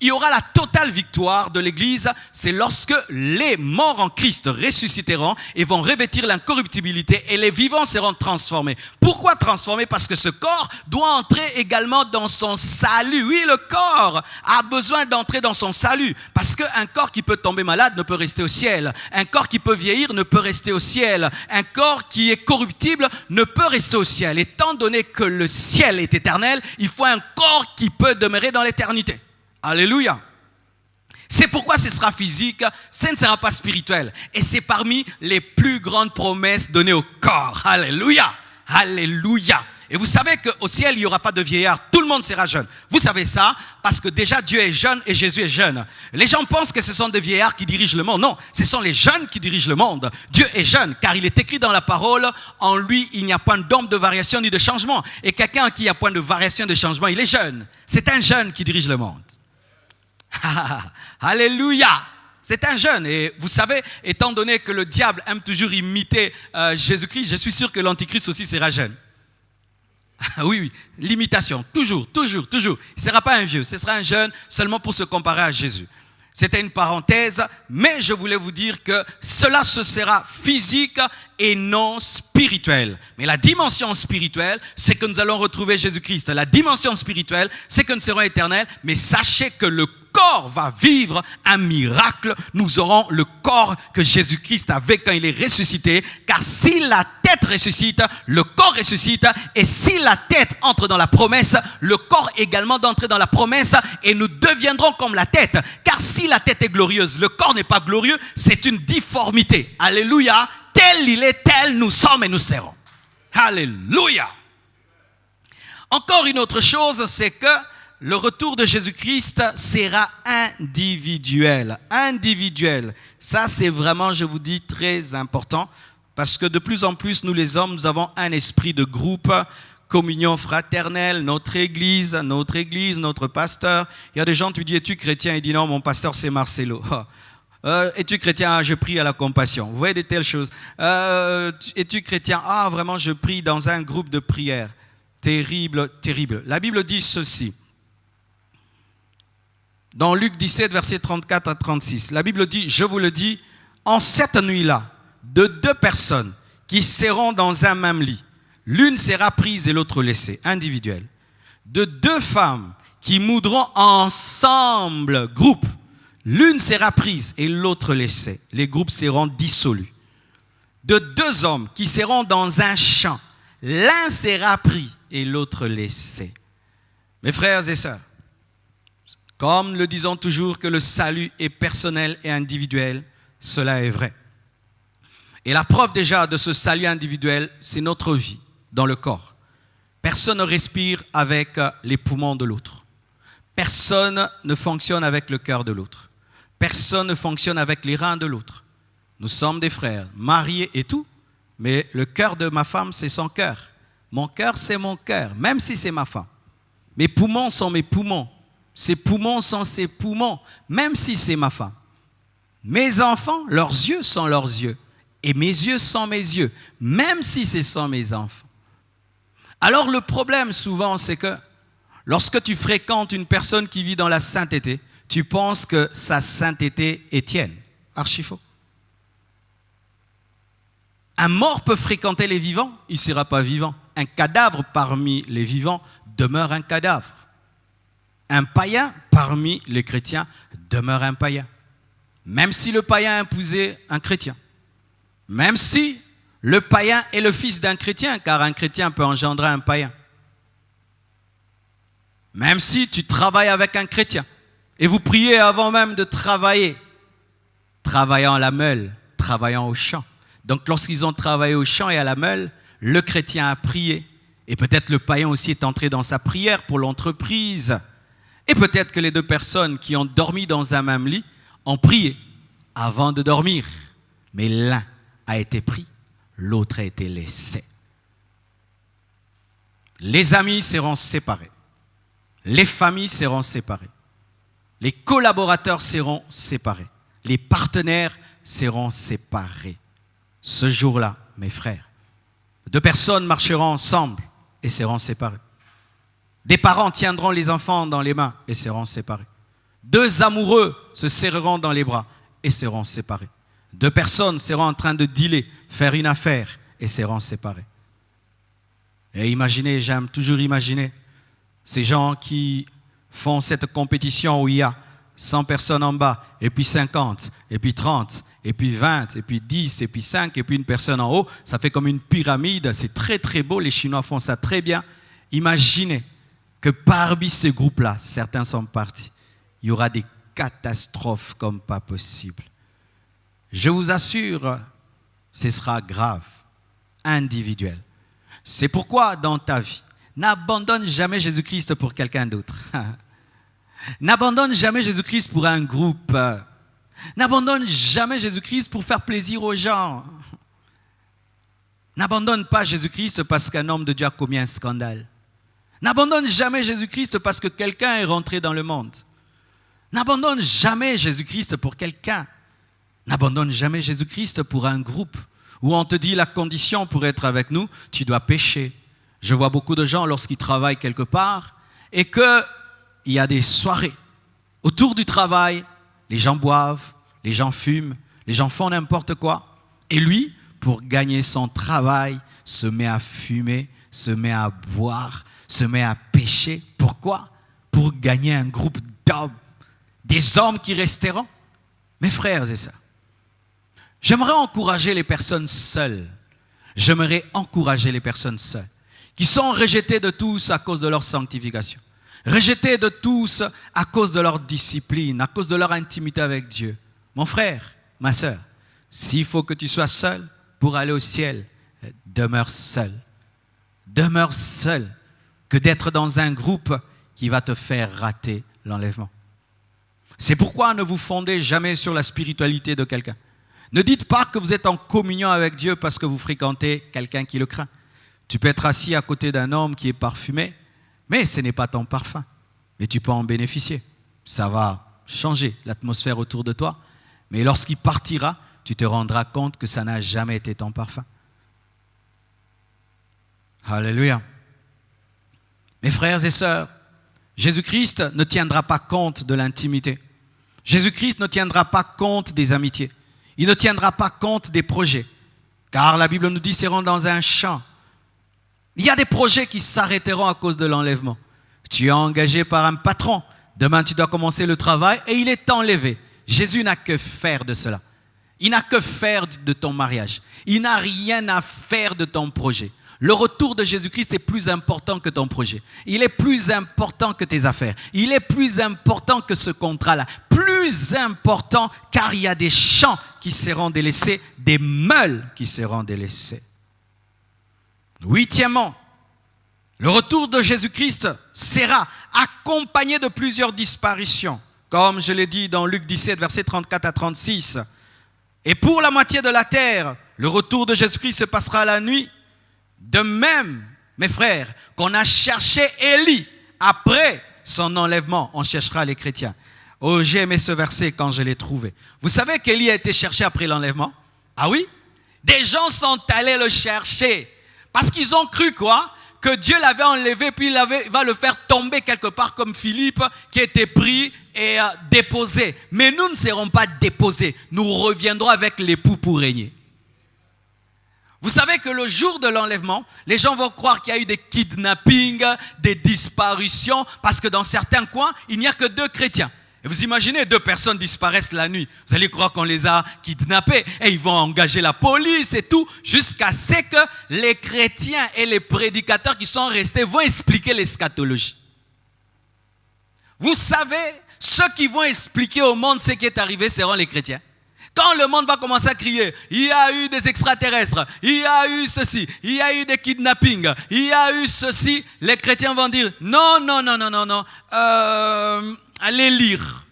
il y aura la totale victoire de l'Église? C'est lorsque les morts en Christ ressusciteront et vont revêtir l'incorruptibilité et les vivants seront transformés. Pourquoi transformés? Parce que ce corps doit entrer également dans son salut. Oui, le corps a besoin d'entrer dans son salut. Parce qu'un corps qui peut tomber malade ne peut rester au ciel. Un corps qui peut vieillir ne peut rester au ciel. Un corps qui est corruptible ne peut rester au ciel. Étant donné que le ciel est éternel, il faut un corps qui peut demeurer dans l'éternité. Alléluia. C'est pourquoi ce sera physique, ce ne sera pas spirituel. Et c'est parmi les plus grandes promesses données au corps. Alléluia. Alléluia. Et vous savez qu'au ciel, il n'y aura pas de vieillard. Tout le monde sera jeune. Vous savez ça parce que déjà Dieu est jeune et Jésus est jeune. Les gens pensent que ce sont des vieillards qui dirigent le monde. Non, ce sont les jeunes qui dirigent le monde. Dieu est jeune car il est écrit dans la parole, en lui, il n'y a point d'ombre de variation ni de changement. Et quelqu'un qui a point de variation, de changement, il est jeune. C'est un jeune qui dirige le monde. Alléluia. C'est un jeune. Et vous savez, étant donné que le diable aime toujours imiter Jésus-Christ, je suis sûr que l'Antichrist aussi sera jeune. Oui, l'imitation, toujours. Il ne sera pas un vieux, ce sera un jeune seulement pour se comparer à Jésus. C'était une parenthèse, mais je voulais vous dire que cela se sera physique et non spirituel. Mais la dimension spirituelle, c'est que nous allons retrouver Jésus-Christ. La dimension spirituelle, c'est que nous serons éternels, mais sachez que le corps va vivre un miracle. Nous aurons le corps que Jésus-Christ avait quand il est ressuscité. Car si la tête ressuscite, le corps ressuscite. Et si la tête entre dans la promesse, le corps également doit entrer dans la promesse. Et nous deviendrons comme la tête. Car si la tête est glorieuse, le corps n'est pas glorieux, c'est une difformité. Alléluia. Tel il est, tel nous sommes et nous serons. Alléluia. Encore une autre chose, c'est que le retour de Jésus-Christ sera individuel. Individuel. Ça, c'est vraiment, je vous dis, très important. Parce que de plus en plus, nous les hommes, nous avons un esprit de groupe, communion fraternelle, notre église, notre pasteur. Il y a des gens, tu dis, es-tu chrétien? Il dit, non, mon pasteur, c'est Marcelo. Es-tu chrétien? Je prie à la compassion. Vous voyez de telles choses. Es-tu chrétien? Vraiment, je prie dans un groupe de prière. Terrible, terrible. La Bible dit ceci. Dans Luc 17, versets 34 à 36, la Bible dit, je vous le dis, en cette nuit-là, de deux personnes qui seront dans un même lit, l'une sera prise et l'autre laissée, individuelle. De deux femmes qui moudront ensemble, groupe, l'une sera prise et l'autre laissée. Les groupes seront dissolus. De deux hommes qui seront dans un champ, l'un sera pris et l'autre laissé. Mes frères et sœurs, comme le disons toujours que le salut est personnel et individuel, cela est vrai. Et la preuve déjà de ce salut individuel, c'est notre vie dans le corps. Personne ne respire avec les poumons de l'autre. Personne ne fonctionne avec le cœur de l'autre. Personne ne fonctionne avec les reins de l'autre. Nous sommes des frères, mariés et tout, mais le cœur de ma femme, c'est son cœur. Mon cœur, c'est mon cœur, même si c'est ma femme. Mes poumons sont mes poumons. Ses poumons sont ses poumons, même si c'est ma femme. Mes enfants, leurs yeux sont leurs yeux. Et mes yeux sont mes yeux, même si ce sont mes enfants. Alors le problème souvent, c'est que lorsque tu fréquentes une personne qui vit dans la sainteté, tu penses que sa sainteté est tienne. Archi faux. Un mort peut fréquenter les vivants, il ne sera pas vivant. Un cadavre parmi les vivants demeure un cadavre. Un païen parmi les chrétiens demeure un païen. Même si le païen a épousé un chrétien. Même si le païen est le fils d'un chrétien, car un chrétien peut engendrer un païen. Même si tu travailles avec un chrétien et vous priez avant même de travailler, travaillant à la meule, travaillant au champ. Donc lorsqu'ils ont travaillé au champ et à la meule, le chrétien a prié. Et peut-être le païen aussi est entré dans sa prière pour l'entreprise. Et peut-être que les deux personnes qui ont dormi dans un même lit ont prié avant de dormir. Mais l'un a été pris, l'autre a été laissé. Les amis seront séparés. Les familles seront séparées. Les collaborateurs seront séparés. Les partenaires seront séparés. Ce jour-là, mes frères, deux personnes marcheront ensemble et seront séparées. Des parents tiendront les enfants dans les mains et seront séparés. Deux amoureux se serreront dans les bras et seront séparés. Deux personnes seront en train de dealer, faire une affaire et seront séparées. Et imaginez, j'aime toujours imaginer ces gens qui font cette compétition où il y a 100 personnes en bas, et puis 50, et puis 30, et puis 20, et puis 10, et puis 5, et puis une personne en haut. Ça fait comme une pyramide, c'est très très beau, les Chinois font ça très bien. Imaginez que parmi ces groupes-là, certains sont partis. Il y aura des catastrophes comme pas possible. Je vous assure, ce sera grave, individuel. C'est pourquoi dans ta vie, n'abandonne jamais Jésus-Christ pour quelqu'un d'autre. N'abandonne jamais Jésus-Christ pour un groupe. N'abandonne jamais Jésus-Christ pour faire plaisir aux gens. N'abandonne pas Jésus-Christ parce qu'un homme de Dieu a commis un scandale. N'abandonne jamais Jésus-Christ parce que quelqu'un est rentré dans le monde. N'abandonne jamais Jésus-Christ pour quelqu'un. N'abandonne jamais Jésus-Christ pour un groupe où on te dit la condition pour être avec nous, tu dois pécher. Je vois beaucoup de gens lorsqu'ils travaillent quelque part et qu'il y a des soirées. Autour du travail, les gens boivent, les gens fument, les gens font n'importe quoi. Et lui, pour gagner son travail, se met à fumer, se met à boire, se met à pécher. Pourquoi? Pour gagner un groupe d'hommes, des hommes qui resteront. Mes frères et sœurs, j'aimerais encourager les personnes seules. J'aimerais encourager les personnes seules qui sont rejetées de tous à cause de leur sanctification, rejetées de tous à cause de leur discipline, à cause de leur intimité avec Dieu. Mon frère, ma sœur, s'il faut que tu sois seul pour aller au ciel, demeure seul. Demeure seul que d'être dans un groupe qui va te faire rater l'enlèvement. C'est pourquoi ne vous fondez jamais sur la spiritualité de quelqu'un. Ne dites pas que vous êtes en communion avec Dieu parce que vous fréquentez quelqu'un qui le craint. Tu peux être assis à côté d'un homme qui est parfumé, mais ce n'est pas ton parfum. Mais tu peux en bénéficier. Ça va changer l'atmosphère autour de toi. Mais lorsqu'il partira, tu te rendras compte que ça n'a jamais été ton parfum. Alléluia. Mes frères et sœurs, Jésus-Christ ne tiendra pas compte de l'intimité. Jésus-Christ ne tiendra pas compte des amitiés. Il ne tiendra pas compte des projets. Car la Bible nous dit, seront dans un champ. Il y a des projets qui s'arrêteront à cause de l'enlèvement. Tu es engagé par un patron. Demain, tu dois commencer le travail et il est enlevé. Jésus n'a que faire de cela. Il n'a que faire de ton mariage. Il n'a rien à faire de ton projet. Le retour de Jésus-Christ est plus important que ton projet. Il est plus important que tes affaires. Il est plus important que ce contrat-là. Plus important car il y a des champs qui seront délaissés, des meules qui seront délaissées. Huitièmement, le retour de Jésus-Christ sera accompagné de plusieurs disparitions. Comme je l'ai dit dans Luc 17, versets 34 à 36. Et pour la moitié de la terre, le retour de Jésus-Christ se passera la nuit. De même, mes frères, qu'on a cherché Élie après son enlèvement, on cherchera les chrétiens. Oh, j'ai aimé ce verset quand je l'ai trouvé. Vous savez qu'Élie a été cherché après l'enlèvement? Ah oui? Des gens sont allés le chercher parce qu'ils ont cru quoi? Que Dieu l'avait enlevé puis il va le faire tomber quelque part comme Philippe qui était pris et déposé. Mais nous ne serons pas déposés. Nous reviendrons avec l'époux pour régner. Vous savez que le jour de l'enlèvement, les gens vont croire qu'il y a eu des kidnappings, des disparitions, parce que dans certains coins, il n'y a que 2 chrétiens. Et vous imaginez, 2 personnes disparaissent la nuit. Vous allez croire qu'on les a kidnappés et ils vont engager la police et tout, jusqu'à ce que les chrétiens et les prédicateurs qui sont restés vont expliquer l'eschatologie. Vous savez, ceux qui vont expliquer au monde ce qui est arrivé seront les chrétiens. Quand le monde va commencer à crier, il y a eu des extraterrestres, il y a eu ceci, il y a eu des kidnappings, il y a eu ceci, les chrétiens vont dire non, allez lire.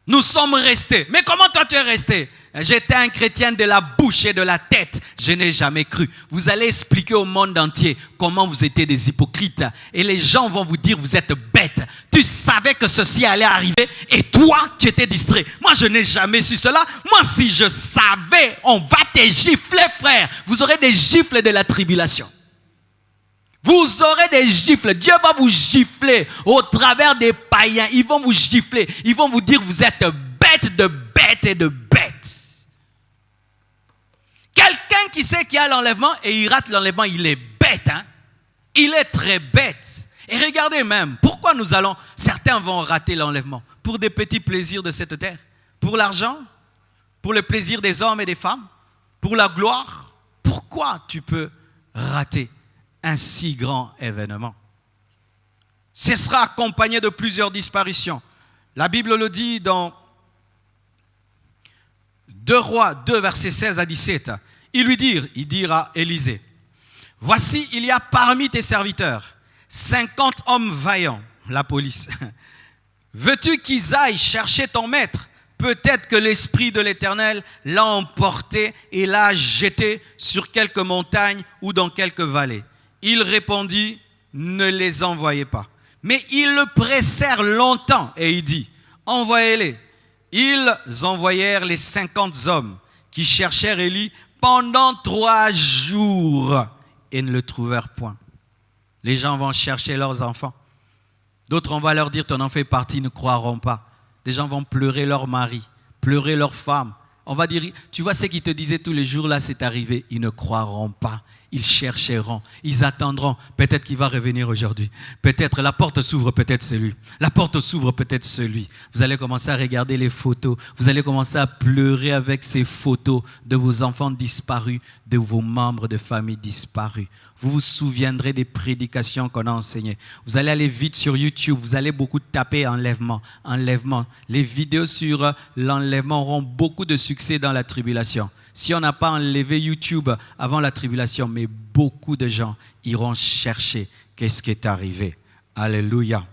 Nous sommes restés. Mais comment toi tu es resté? J'étais un chrétien de la bouche et de la tête. Je n'ai jamais cru. Vous allez expliquer au monde entier comment vous étiez des hypocrites. Et les gens vont vous dire, vous êtes bêtes. Tu savais que ceci allait arriver et toi, tu étais distrait. Moi, je n'ai jamais su cela. Moi, si je savais, on va te gifler, frère. Vous aurez des gifles de la tribulation. Vous aurez des gifles. Dieu va vous gifler au travers des païens. Ils vont vous gifler. Ils vont vous dire, vous êtes bêtes de bêtes et de bêtes. Quelqu'un qui sait qu'il y a l'enlèvement et il rate l'enlèvement, il est bête. Hein? Il est très bête. Et regardez même, pourquoi certains vont rater l'enlèvement? Pour des petits plaisirs de cette terre? Pour l'argent? Pour le plaisir des hommes et des femmes? Pour la gloire? Pourquoi tu peux rater un si grand événement? Ce sera accompagné de plusieurs disparitions. La Bible le dit dans 2 Rois 2, versets 16 à 17. Il dira à Élisée, voici, il y a parmi tes serviteurs 50 hommes vaillants, la police. Veux-tu qu'ils aillent chercher ton maître? Peut-être que l'Esprit de l'Éternel l'a emporté et l'a jeté sur quelque montagne ou dans quelque vallée. Il répondit, ne les envoyez pas. Mais ils le pressèrent longtemps et il dit, envoyez-les. Ils envoyèrent les 50 hommes qui cherchèrent Élie pendant 3 jours et ne le trouvèrent point. Les gens vont chercher leurs enfants. D'autres, on va leur dire, ton enfant est parti, ils ne croiront pas. Des gens vont pleurer leur mari, pleurer leur femme. On va dire, tu vois ce qu'ils te disaient tous les jours, là c'est arrivé. Ils ne croiront pas. Ils chercheront, ils attendront. Peut-être qu'il va revenir aujourd'hui. Peut-être la porte s'ouvre, peut-être c'est lui. La porte s'ouvre, peut-être c'est lui. Vous allez commencer à regarder les photos. Vous allez commencer à pleurer avec ces photos de vos enfants disparus, de vos membres de famille disparus. Vous vous souviendrez des prédications qu'on a enseignées. Vous allez aller vite sur YouTube. Vous allez beaucoup taper enlèvement, enlèvement. Les vidéos sur l'enlèvement auront beaucoup de succès dans la tribulation. Si on n'a pas enlevé YouTube avant la tribulation, mais beaucoup de gens iront chercher qu'est-ce qui est arrivé. Alléluia.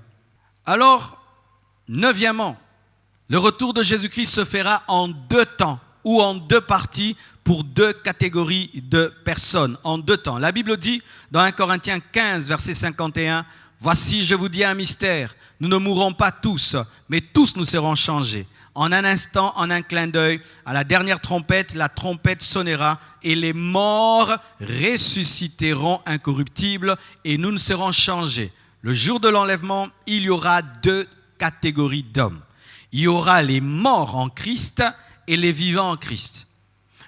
Alors, 9e, le retour de Jésus-Christ se fera en 2 temps ou en 2 parties pour 2 catégories de personnes, en 2 temps. La Bible dit dans 1 Corinthiens 15, verset 51, « Voici, je vous dis un mystère, nous ne mourrons pas tous, mais tous nous serons changés. En un instant, en un clin d'œil, à la dernière trompette, la trompette sonnera et les morts ressusciteront incorruptibles et nous ne serons changés. Le jour de l'enlèvement, il y aura 2 catégories d'hommes. Il y aura les morts en Christ et les vivants en Christ.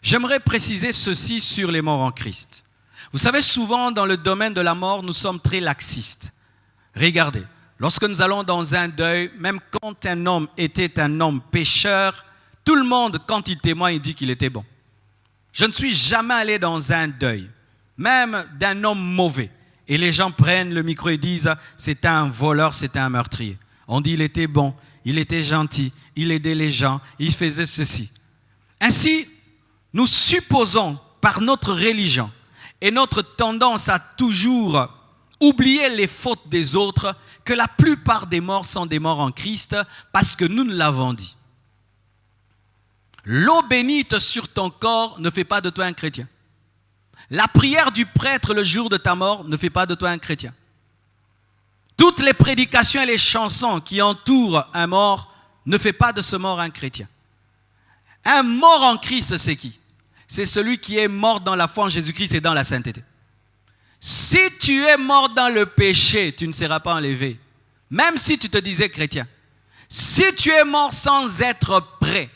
J'aimerais préciser ceci sur les morts en Christ. Vous savez, souvent dans le domaine de la mort, nous sommes très laxistes. Regardez. Lorsque nous allons dans un deuil, même quand un homme était un homme pécheur, tout le monde, quand il témoigne, il dit qu'il était bon. Je ne suis jamais allé dans un deuil, même d'un homme mauvais. Et les gens prennent le micro et disent « c'était un voleur, c'était un meurtrier ». On dit « il était bon, il était gentil, il aidait les gens, il faisait ceci ». Ainsi, nous supposons par notre religion et notre tendance à toujours oublier les fautes des autres que la plupart des morts sont des morts en Christ parce que nous l'avons dit. L'eau bénite sur ton corps ne fait pas de toi un chrétien. La prière du prêtre le jour de ta mort ne fait pas de toi un chrétien. Toutes les prédications et les chansons qui entourent un mort ne fait pas de ce mort un chrétien. Un mort en Christ, c'est qui? C'est celui qui est mort dans la foi en Jésus-Christ et dans la sainteté. Si tu es mort dans le péché, tu ne seras pas enlevé. Même si tu te disais chrétien. Si tu es mort sans être prêt,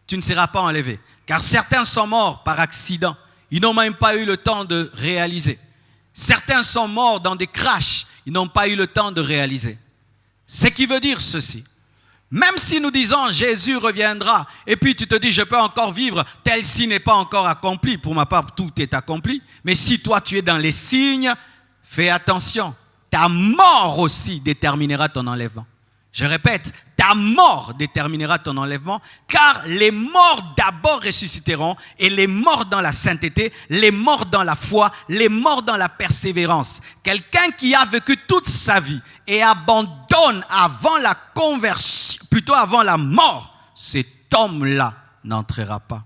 tu ne seras pas enlevé. Car certains sont morts par accident. Ils n'ont même pas eu le temps de réaliser. Certains sont morts dans des crashs. Ils n'ont pas eu le temps de réaliser. Ce qui veut dire ceci. Même si nous disons Jésus reviendra et puis tu te dis je peux encore vivre, tel signe n'est pas encore accompli. Pour ma part, tout est accompli. Mais si toi tu es dans les signes, fais attention. Ta mort aussi déterminera ton enlèvement. Je répète, ta mort déterminera ton enlèvement, car les morts d'abord ressusciteront et les morts dans la sainteté, les morts dans la foi, les morts dans la persévérance. Quelqu'un qui a vécu toute sa vie et abandonne avant la conversion, plutôt avant la mort, cet homme-là n'entrera pas.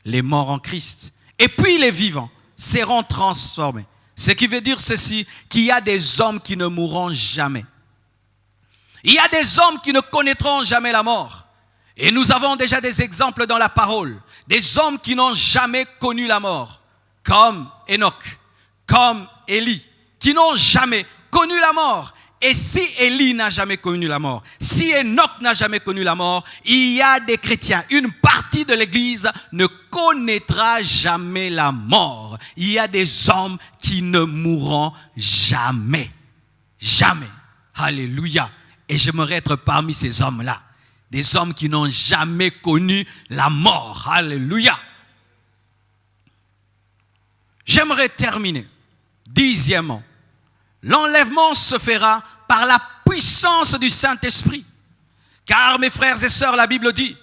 Les morts en Christ et puis les vivants seront transformés. Ce qui veut dire ceci, qu'il y a des hommes qui ne mourront jamais. Il y a des hommes qui ne connaîtront jamais la mort. Et nous avons déjà des exemples dans la parole. Des hommes qui n'ont jamais connu la mort. Comme Enoch, comme Élie, qui n'ont jamais connu la mort. Et si Élie n'a jamais connu la mort, si Enoch n'a jamais connu la mort, il y a des chrétiens, une partie de l'Église ne connaîtra jamais la mort. Il y a des hommes qui ne mourront jamais. Jamais. Alléluia. Et j'aimerais être parmi ces hommes-là. Des hommes qui n'ont jamais connu la mort. Alléluia. J'aimerais terminer. 10e. L'enlèvement se fera par la puissance du Saint-Esprit. Car mes frères et sœurs, la Bible dit,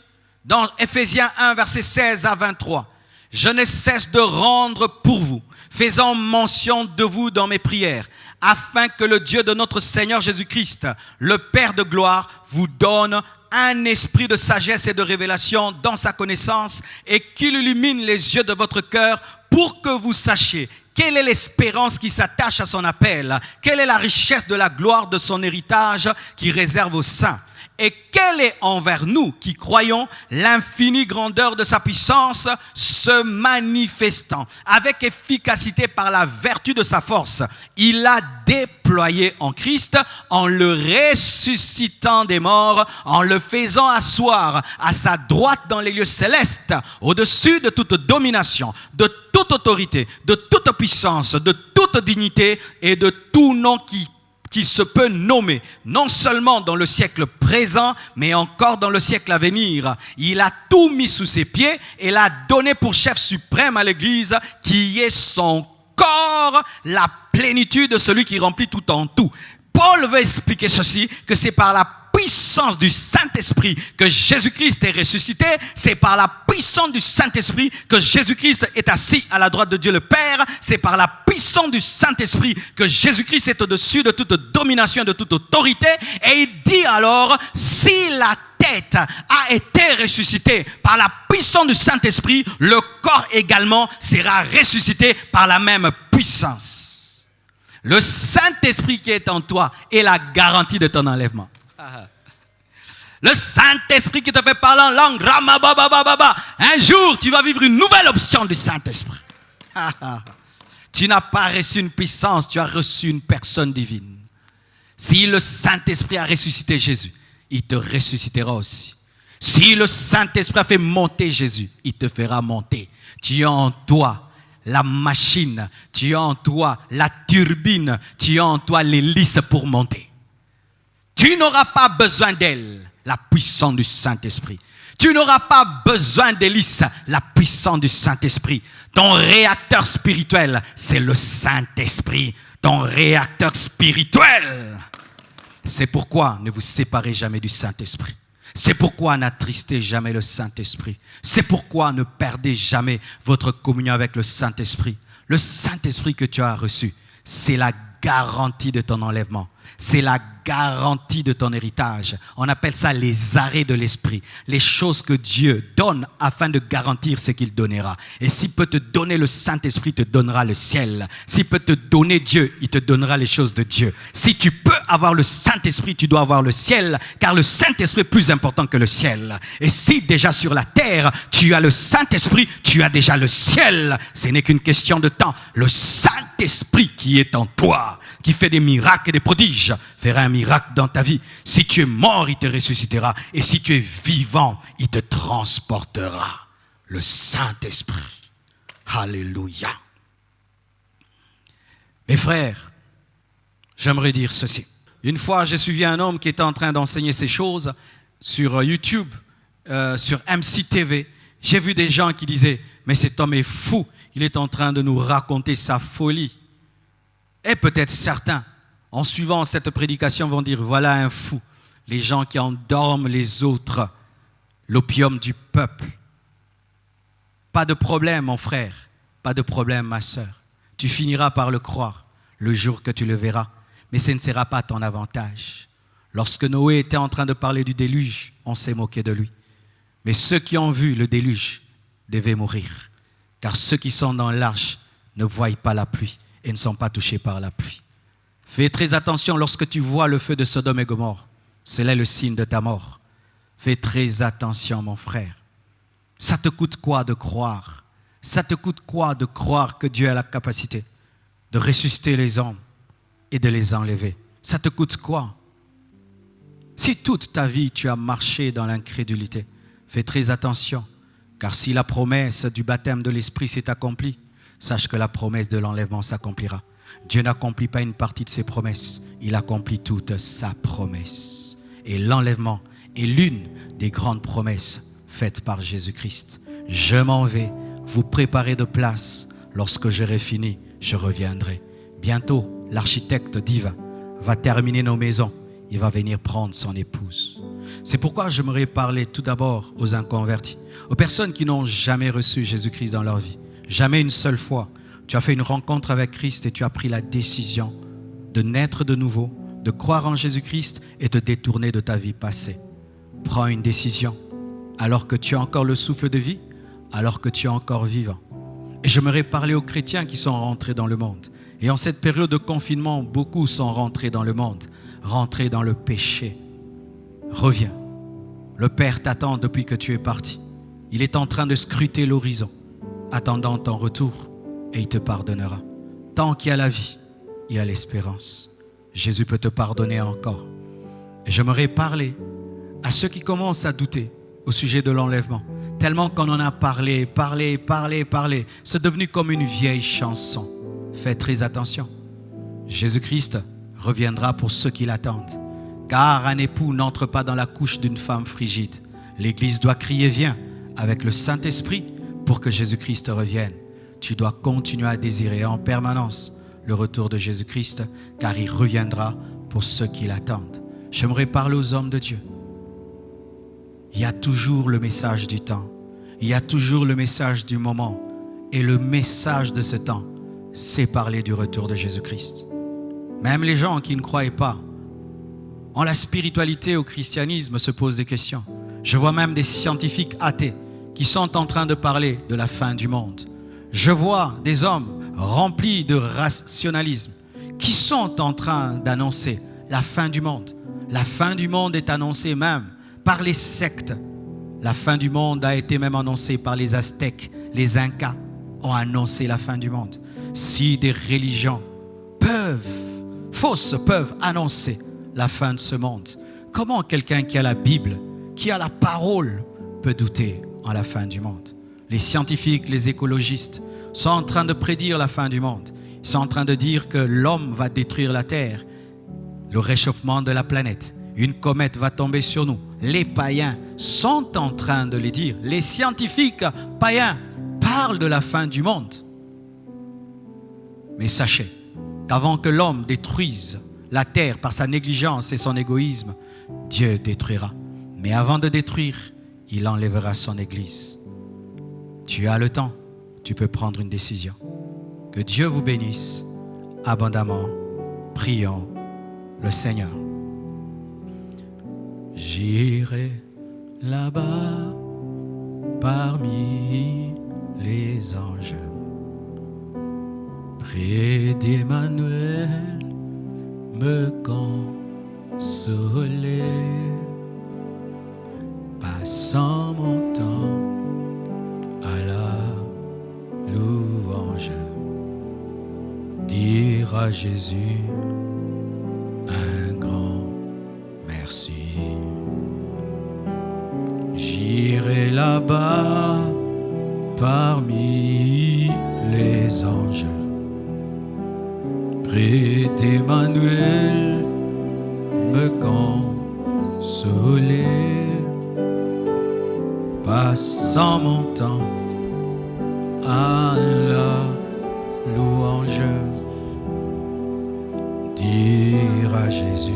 dans Ephésiens 1, versets 16 à 23, « Je ne cesse de rendre pour vous, faisant mention de vous dans mes prières, afin que le Dieu de notre Seigneur Jésus-Christ, le Père de gloire, vous donne un esprit de sagesse et de révélation dans sa connaissance et qu'il illumine les yeux de votre cœur pour que vous sachiez quelle est l'espérance qui s'attache à son appel, quelle est la richesse de la gloire de son héritage qui réserve aux saints Et quelle est envers nous qui croyons l'infinie grandeur de sa puissance se manifestant avec efficacité par la vertu de sa force. Il l'a déployé en Christ en le ressuscitant des morts, en le faisant asseoir à sa droite dans les lieux célestes, au-dessus de toute domination, de toute autorité, de toute puissance, de toute dignité et de tout nom qui se peut nommer, non seulement dans le siècle présent, mais encore dans le siècle à venir. Il a tout mis sous ses pieds et l'a donné pour chef suprême à l'Église, qui est son corps, la plénitude de celui qui remplit tout en tout. Paul veut expliquer ceci, que c'est par la puissance du Saint-Esprit que Jésus-Christ est ressuscité. C'est par la puissance du Saint-Esprit que Jésus-Christ est assis à la droite de Dieu le Père. C'est par la puissance du Saint-Esprit que Jésus-Christ est au-dessus de toute domination, de toute autorité. Et il dit alors, si la tête a été ressuscitée par la puissance du Saint-Esprit, le corps également sera ressuscité par la même puissance. Le Saint-Esprit qui est en toi est la garantie de ton enlèvement. Le Saint-Esprit qui te fait parler en langue, un jour tu vas vivre une nouvelle option du Saint-Esprit. Tu n'as pas reçu une puissance, tu as reçu une personne divine. Si le Saint-Esprit a ressuscité Jésus, il te ressuscitera aussi. Si le Saint-Esprit a fait monter Jésus, il te fera monter. Tu as en toi la machine, tu as en toi la turbine, tu as en toi l'hélice pour monter. Tu n'auras pas besoin d'elle, la puissance du Saint-Esprit. Tu n'auras pas besoin d'hélice, la puissance du Saint-Esprit. Ton réacteur spirituel, c'est le Saint-Esprit. Ton réacteur spirituel. C'est pourquoi ne vous séparez jamais du Saint-Esprit. C'est pourquoi n'attristez jamais le Saint-Esprit. C'est pourquoi ne perdez jamais votre communion avec le Saint-Esprit. Le Saint-Esprit que tu as reçu, c'est la garantie de ton enlèvement. C'est la garantie de ton héritage. On appelle ça les arrêts de l'esprit. Les choses que Dieu donne afin de garantir ce qu'il donnera. Et s'il peut te donner le Saint-Esprit, il te donnera le ciel. S'il peut te donner Dieu, il te donnera les choses de Dieu. Si tu peux avoir le Saint-Esprit, tu dois avoir le ciel, car le Saint-Esprit est plus important que le ciel. Et si déjà sur la terre, tu as le Saint-Esprit, tu as déjà le ciel. Ce n'est qu'une question de temps. Le Saint-Esprit qui est en toi, qui fait des miracles et des prodiges, fera un miracle dans ta vie. Si tu es mort, il te ressuscitera. Et si tu es vivant, il te transportera. Le Saint-Esprit. Alléluia. Mes frères, j'aimerais dire ceci. Une fois, j'ai suivi un homme qui était en train d'enseigner ces choses sur YouTube, sur MCTV. J'ai vu des gens qui disaient, mais cet homme est fou. Il est en train de nous raconter sa folie. Et peut-être certains, en suivant cette prédication, vont dire, voilà un fou. Les gens qui endorment les autres, l'opium du peuple. Pas de problème, mon frère. Pas de problème, ma sœur. Tu finiras par le croire le jour que tu le verras. Mais ce ne sera pas ton avantage. Lorsque Noé était en train de parler du déluge, on s'est moqué de lui. Mais ceux qui ont vu le déluge devaient mourir. Car ceux qui sont dans l'arche ne voient pas la pluie et ne sont pas touchés par la pluie. Fais très attention lorsque tu vois le feu de Sodome et Gomorrhe. Cela est le signe de ta mort. Fais très attention, mon frère. Ça te coûte quoi de croire? Ça te coûte quoi de croire que Dieu a la capacité de ressusciter les hommes et de les enlever? Ça te coûte quoi? Si toute ta vie tu as marché dans l'incrédulité, fais très attention. Car si la promesse du baptême de l'Esprit s'est accomplie, sache que la promesse de l'enlèvement s'accomplira. Dieu n'accomplit pas une partie de ses promesses, il accomplit toute sa promesse. Et l'enlèvement est l'une des grandes promesses faites par Jésus-Christ. Je m'en vais vous préparer de place. Lorsque j'aurai fini, je reviendrai. Bientôt, l'architecte divin va terminer nos maisons. Il va venir prendre son épouse. C'est pourquoi j'aimerais parler tout d'abord aux inconvertis, aux personnes qui n'ont jamais reçu Jésus-Christ dans leur vie. Jamais une seule fois. Tu as fait une rencontre avec Christ et tu as pris la décision de naître de nouveau, de croire en Jésus-Christ et te détourner de ta vie passée. Prends une décision alors que tu as encore le souffle de vie, alors que tu es encore vivant. Et j'aimerais parler aux chrétiens qui sont rentrés dans le monde. Et en cette période de confinement, beaucoup sont rentrés dans le monde, rentrés dans le péché. reviens. Le Père t'attend depuis que tu es parti. Il est en train de scruter l'horizon, attendant ton retour, et il te pardonnera. Tant qu'il y a la vie, il y a l'espérance. Jésus peut te pardonner encore. Et j'aimerais parler à ceux qui commencent à douter au sujet de l'enlèvement. Tellement qu'on en a parlé. C'est devenu comme une vieille chanson. Faites très attention. Jésus-Christ reviendra pour ceux qui l'attendent. Car un époux n'entre pas dans la couche d'une femme frigide. L'Église doit crier « Viens » avec le Saint-Esprit pour que Jésus-Christ revienne. Tu dois continuer à désirer en permanence le retour de Jésus-Christ, car il reviendra pour ceux qui l'attendent. J'aimerais parler aux hommes de Dieu. Il y a toujours le message du temps. Il y a toujours le message du moment. Et le message de ce temps, c'est parler du retour de Jésus-Christ. Même les gens qui ne croient pas en la spiritualité, au christianisme, se posent des questions. Je vois même des scientifiques athées qui sont en train de parler de la fin du monde. Je vois des hommes remplis de rationalisme qui sont en train d'annoncer la fin du monde. La fin du monde est annoncée même par les sectes. La fin du monde a été même annoncée par les Aztèques. Les Incas ont annoncé la fin du monde. Si des religions fausses peuvent annoncer la fin de ce monde, comment quelqu'un qui a la Bible, qui a la parole, peut douter en la fin du monde? Les scientifiques, les écologistes sont en train de prédire la fin du monde. Ils sont en train de dire que l'homme va détruire la Terre, le réchauffement de la planète. Une comète va tomber sur nous. Les païens sont en train de les dire. Les scientifiques païens parlent de la fin du monde. Mais sachez qu'avant que l'homme détruise la terre par sa négligence et son égoïsme, Dieu détruira. Mais avant de détruire, il enlèvera son Église. Tu as le temps, tu peux prendre une décision. Que Dieu vous bénisse abondamment. Prions le Seigneur. J'irai là-bas parmi les anges, près d'Emmanuel, me consoler, passant mon temps à la louange, dire à Jésus un grand merci. J'irai là-bas parmi les anges, près d'Emmanuel, me consoler, passant mon temps à la louange, dire à Jésus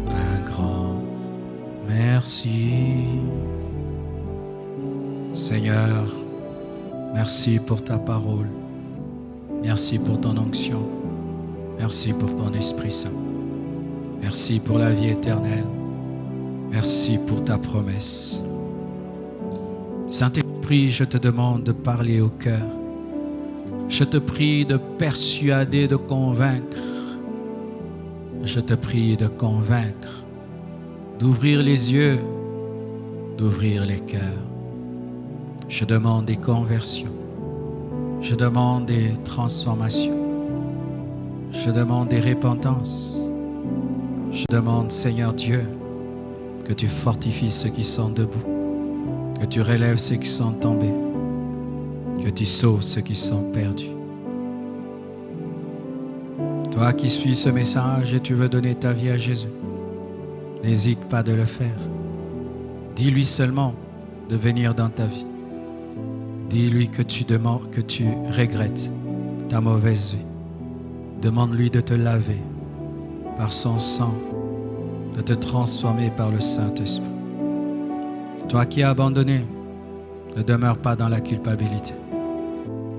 un grand merci. Seigneur, merci pour ta parole. Merci pour ton onction. Merci pour ton Esprit Saint. Merci pour la vie éternelle. Merci pour ta promesse. Saint-Esprit, je te demande de parler au cœur. Je te prie de persuader, de convaincre. Je te prie de convaincre, d'ouvrir les yeux, d'ouvrir les cœurs. Je demande des conversions. Je demande des transformations. Je demande des repentances. Je demande, Seigneur Dieu, que tu fortifies ceux qui sont debout, que tu relèves ceux qui sont tombés, que tu sauves ceux qui sont perdus. Toi qui suis ce message et tu veux donner ta vie à Jésus, n'hésite pas de le faire. Dis-lui seulement de venir dans ta vie. Dis-lui que tu regrettes ta mauvaise vie. Demande-lui de te laver par son sang, de te transformer par le Saint-Esprit. Toi qui as abandonné, ne demeure pas dans la culpabilité.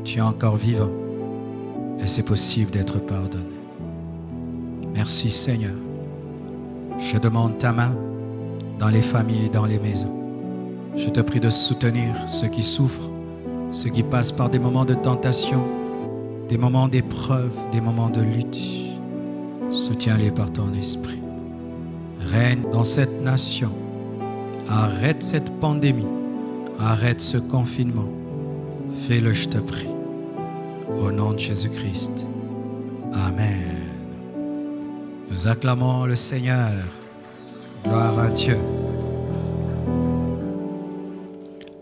Tu es encore vivant et c'est possible d'être pardonné. Merci Seigneur. Je demande ta main dans les familles et dans les maisons. Je te prie de soutenir ceux qui souffrent, ceux qui passent par des moments de tentation, des moments d'épreuve, des moments de lutte. Soutiens-les par ton esprit. Règne dans cette nation. Arrête cette pandémie. Arrête ce confinement. Fais-le, je te prie. Au nom de Jésus-Christ. Amen. Nous acclamons le Seigneur. Gloire à Dieu.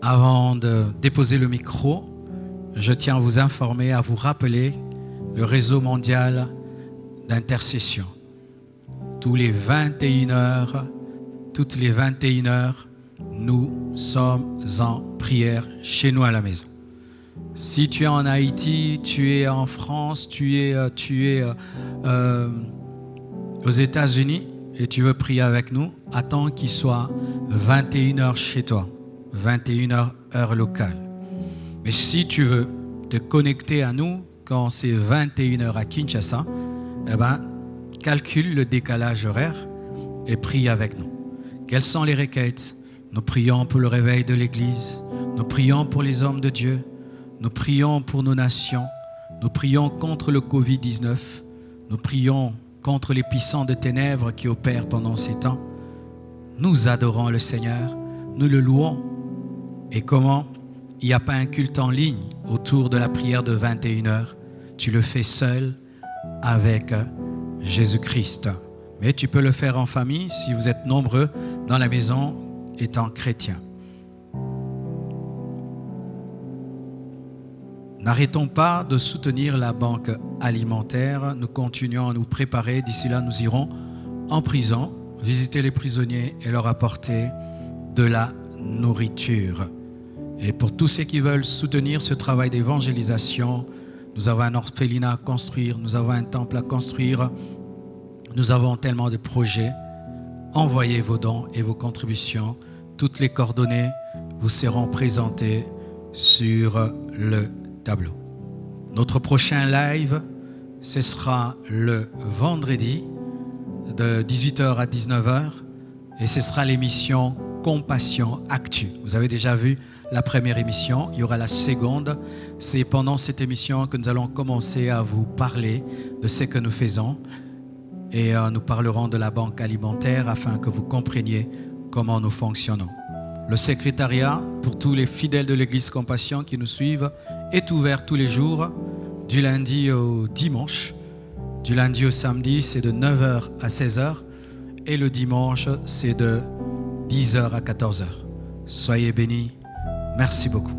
Avant de déposer le micro, je tiens à vous informer, à vous rappeler le réseau mondial d'intercession. Toutes les 21 heures, nous sommes en prière chez nous à la maison. Si tu es en Haïti, tu es en France, tu es aux États-Unis et tu veux prier avec nous, attends qu'il soit 21 heures chez toi, 21 heures heure locale. Mais si tu veux te connecter à nous quand c'est 21 heures à Kinshasa, calcule le décalage horaire et prie avec nous. Quelles sont les requêtes? Nous prions pour le réveil de l'Église, nous prions pour les hommes de Dieu, nous prions pour nos nations, nous prions contre le Covid-19, nous prions contre les puissants de ténèbres qui opèrent pendant ces temps. Nous adorons le Seigneur, nous le louons. Et comment? Il n'y a pas un culte en ligne autour de la prière de 21 heures. Tu le fais seul avec Jésus-Christ. Mais tu peux le faire en famille si vous êtes nombreux dans la maison étant chrétiens. N'arrêtons pas de soutenir la banque alimentaire. Nous continuons à nous préparer. D'ici là, nous irons en prison, visiter les prisonniers et leur apporter de la nourriture. Et pour tous ceux qui veulent soutenir ce travail d'évangélisation, nous avons un orphelinat à construire, nous avons un temple à construire, nous avons tellement de projets. Envoyez vos dons et vos contributions. Toutes les coordonnées vous seront présentées sur le tableau. Notre prochain live, ce sera le vendredi de 18h à 19h et ce sera l'émission Compassion Actu. Vous avez déjà vu la première émission, il y aura la seconde. C'est pendant cette émission que nous allons commencer à vous parler de ce que nous faisons et nous parlerons de la banque alimentaire afin que vous compreniez comment nous fonctionnons. Le secrétariat, pour tous les fidèles de l'Église Compassion qui nous suivent, est ouvert tous les jours, du lundi au dimanche. Du lundi au samedi, c'est de 9h à 16h. Et le dimanche, c'est de 10h à 14h. Soyez bénis. Merci beaucoup.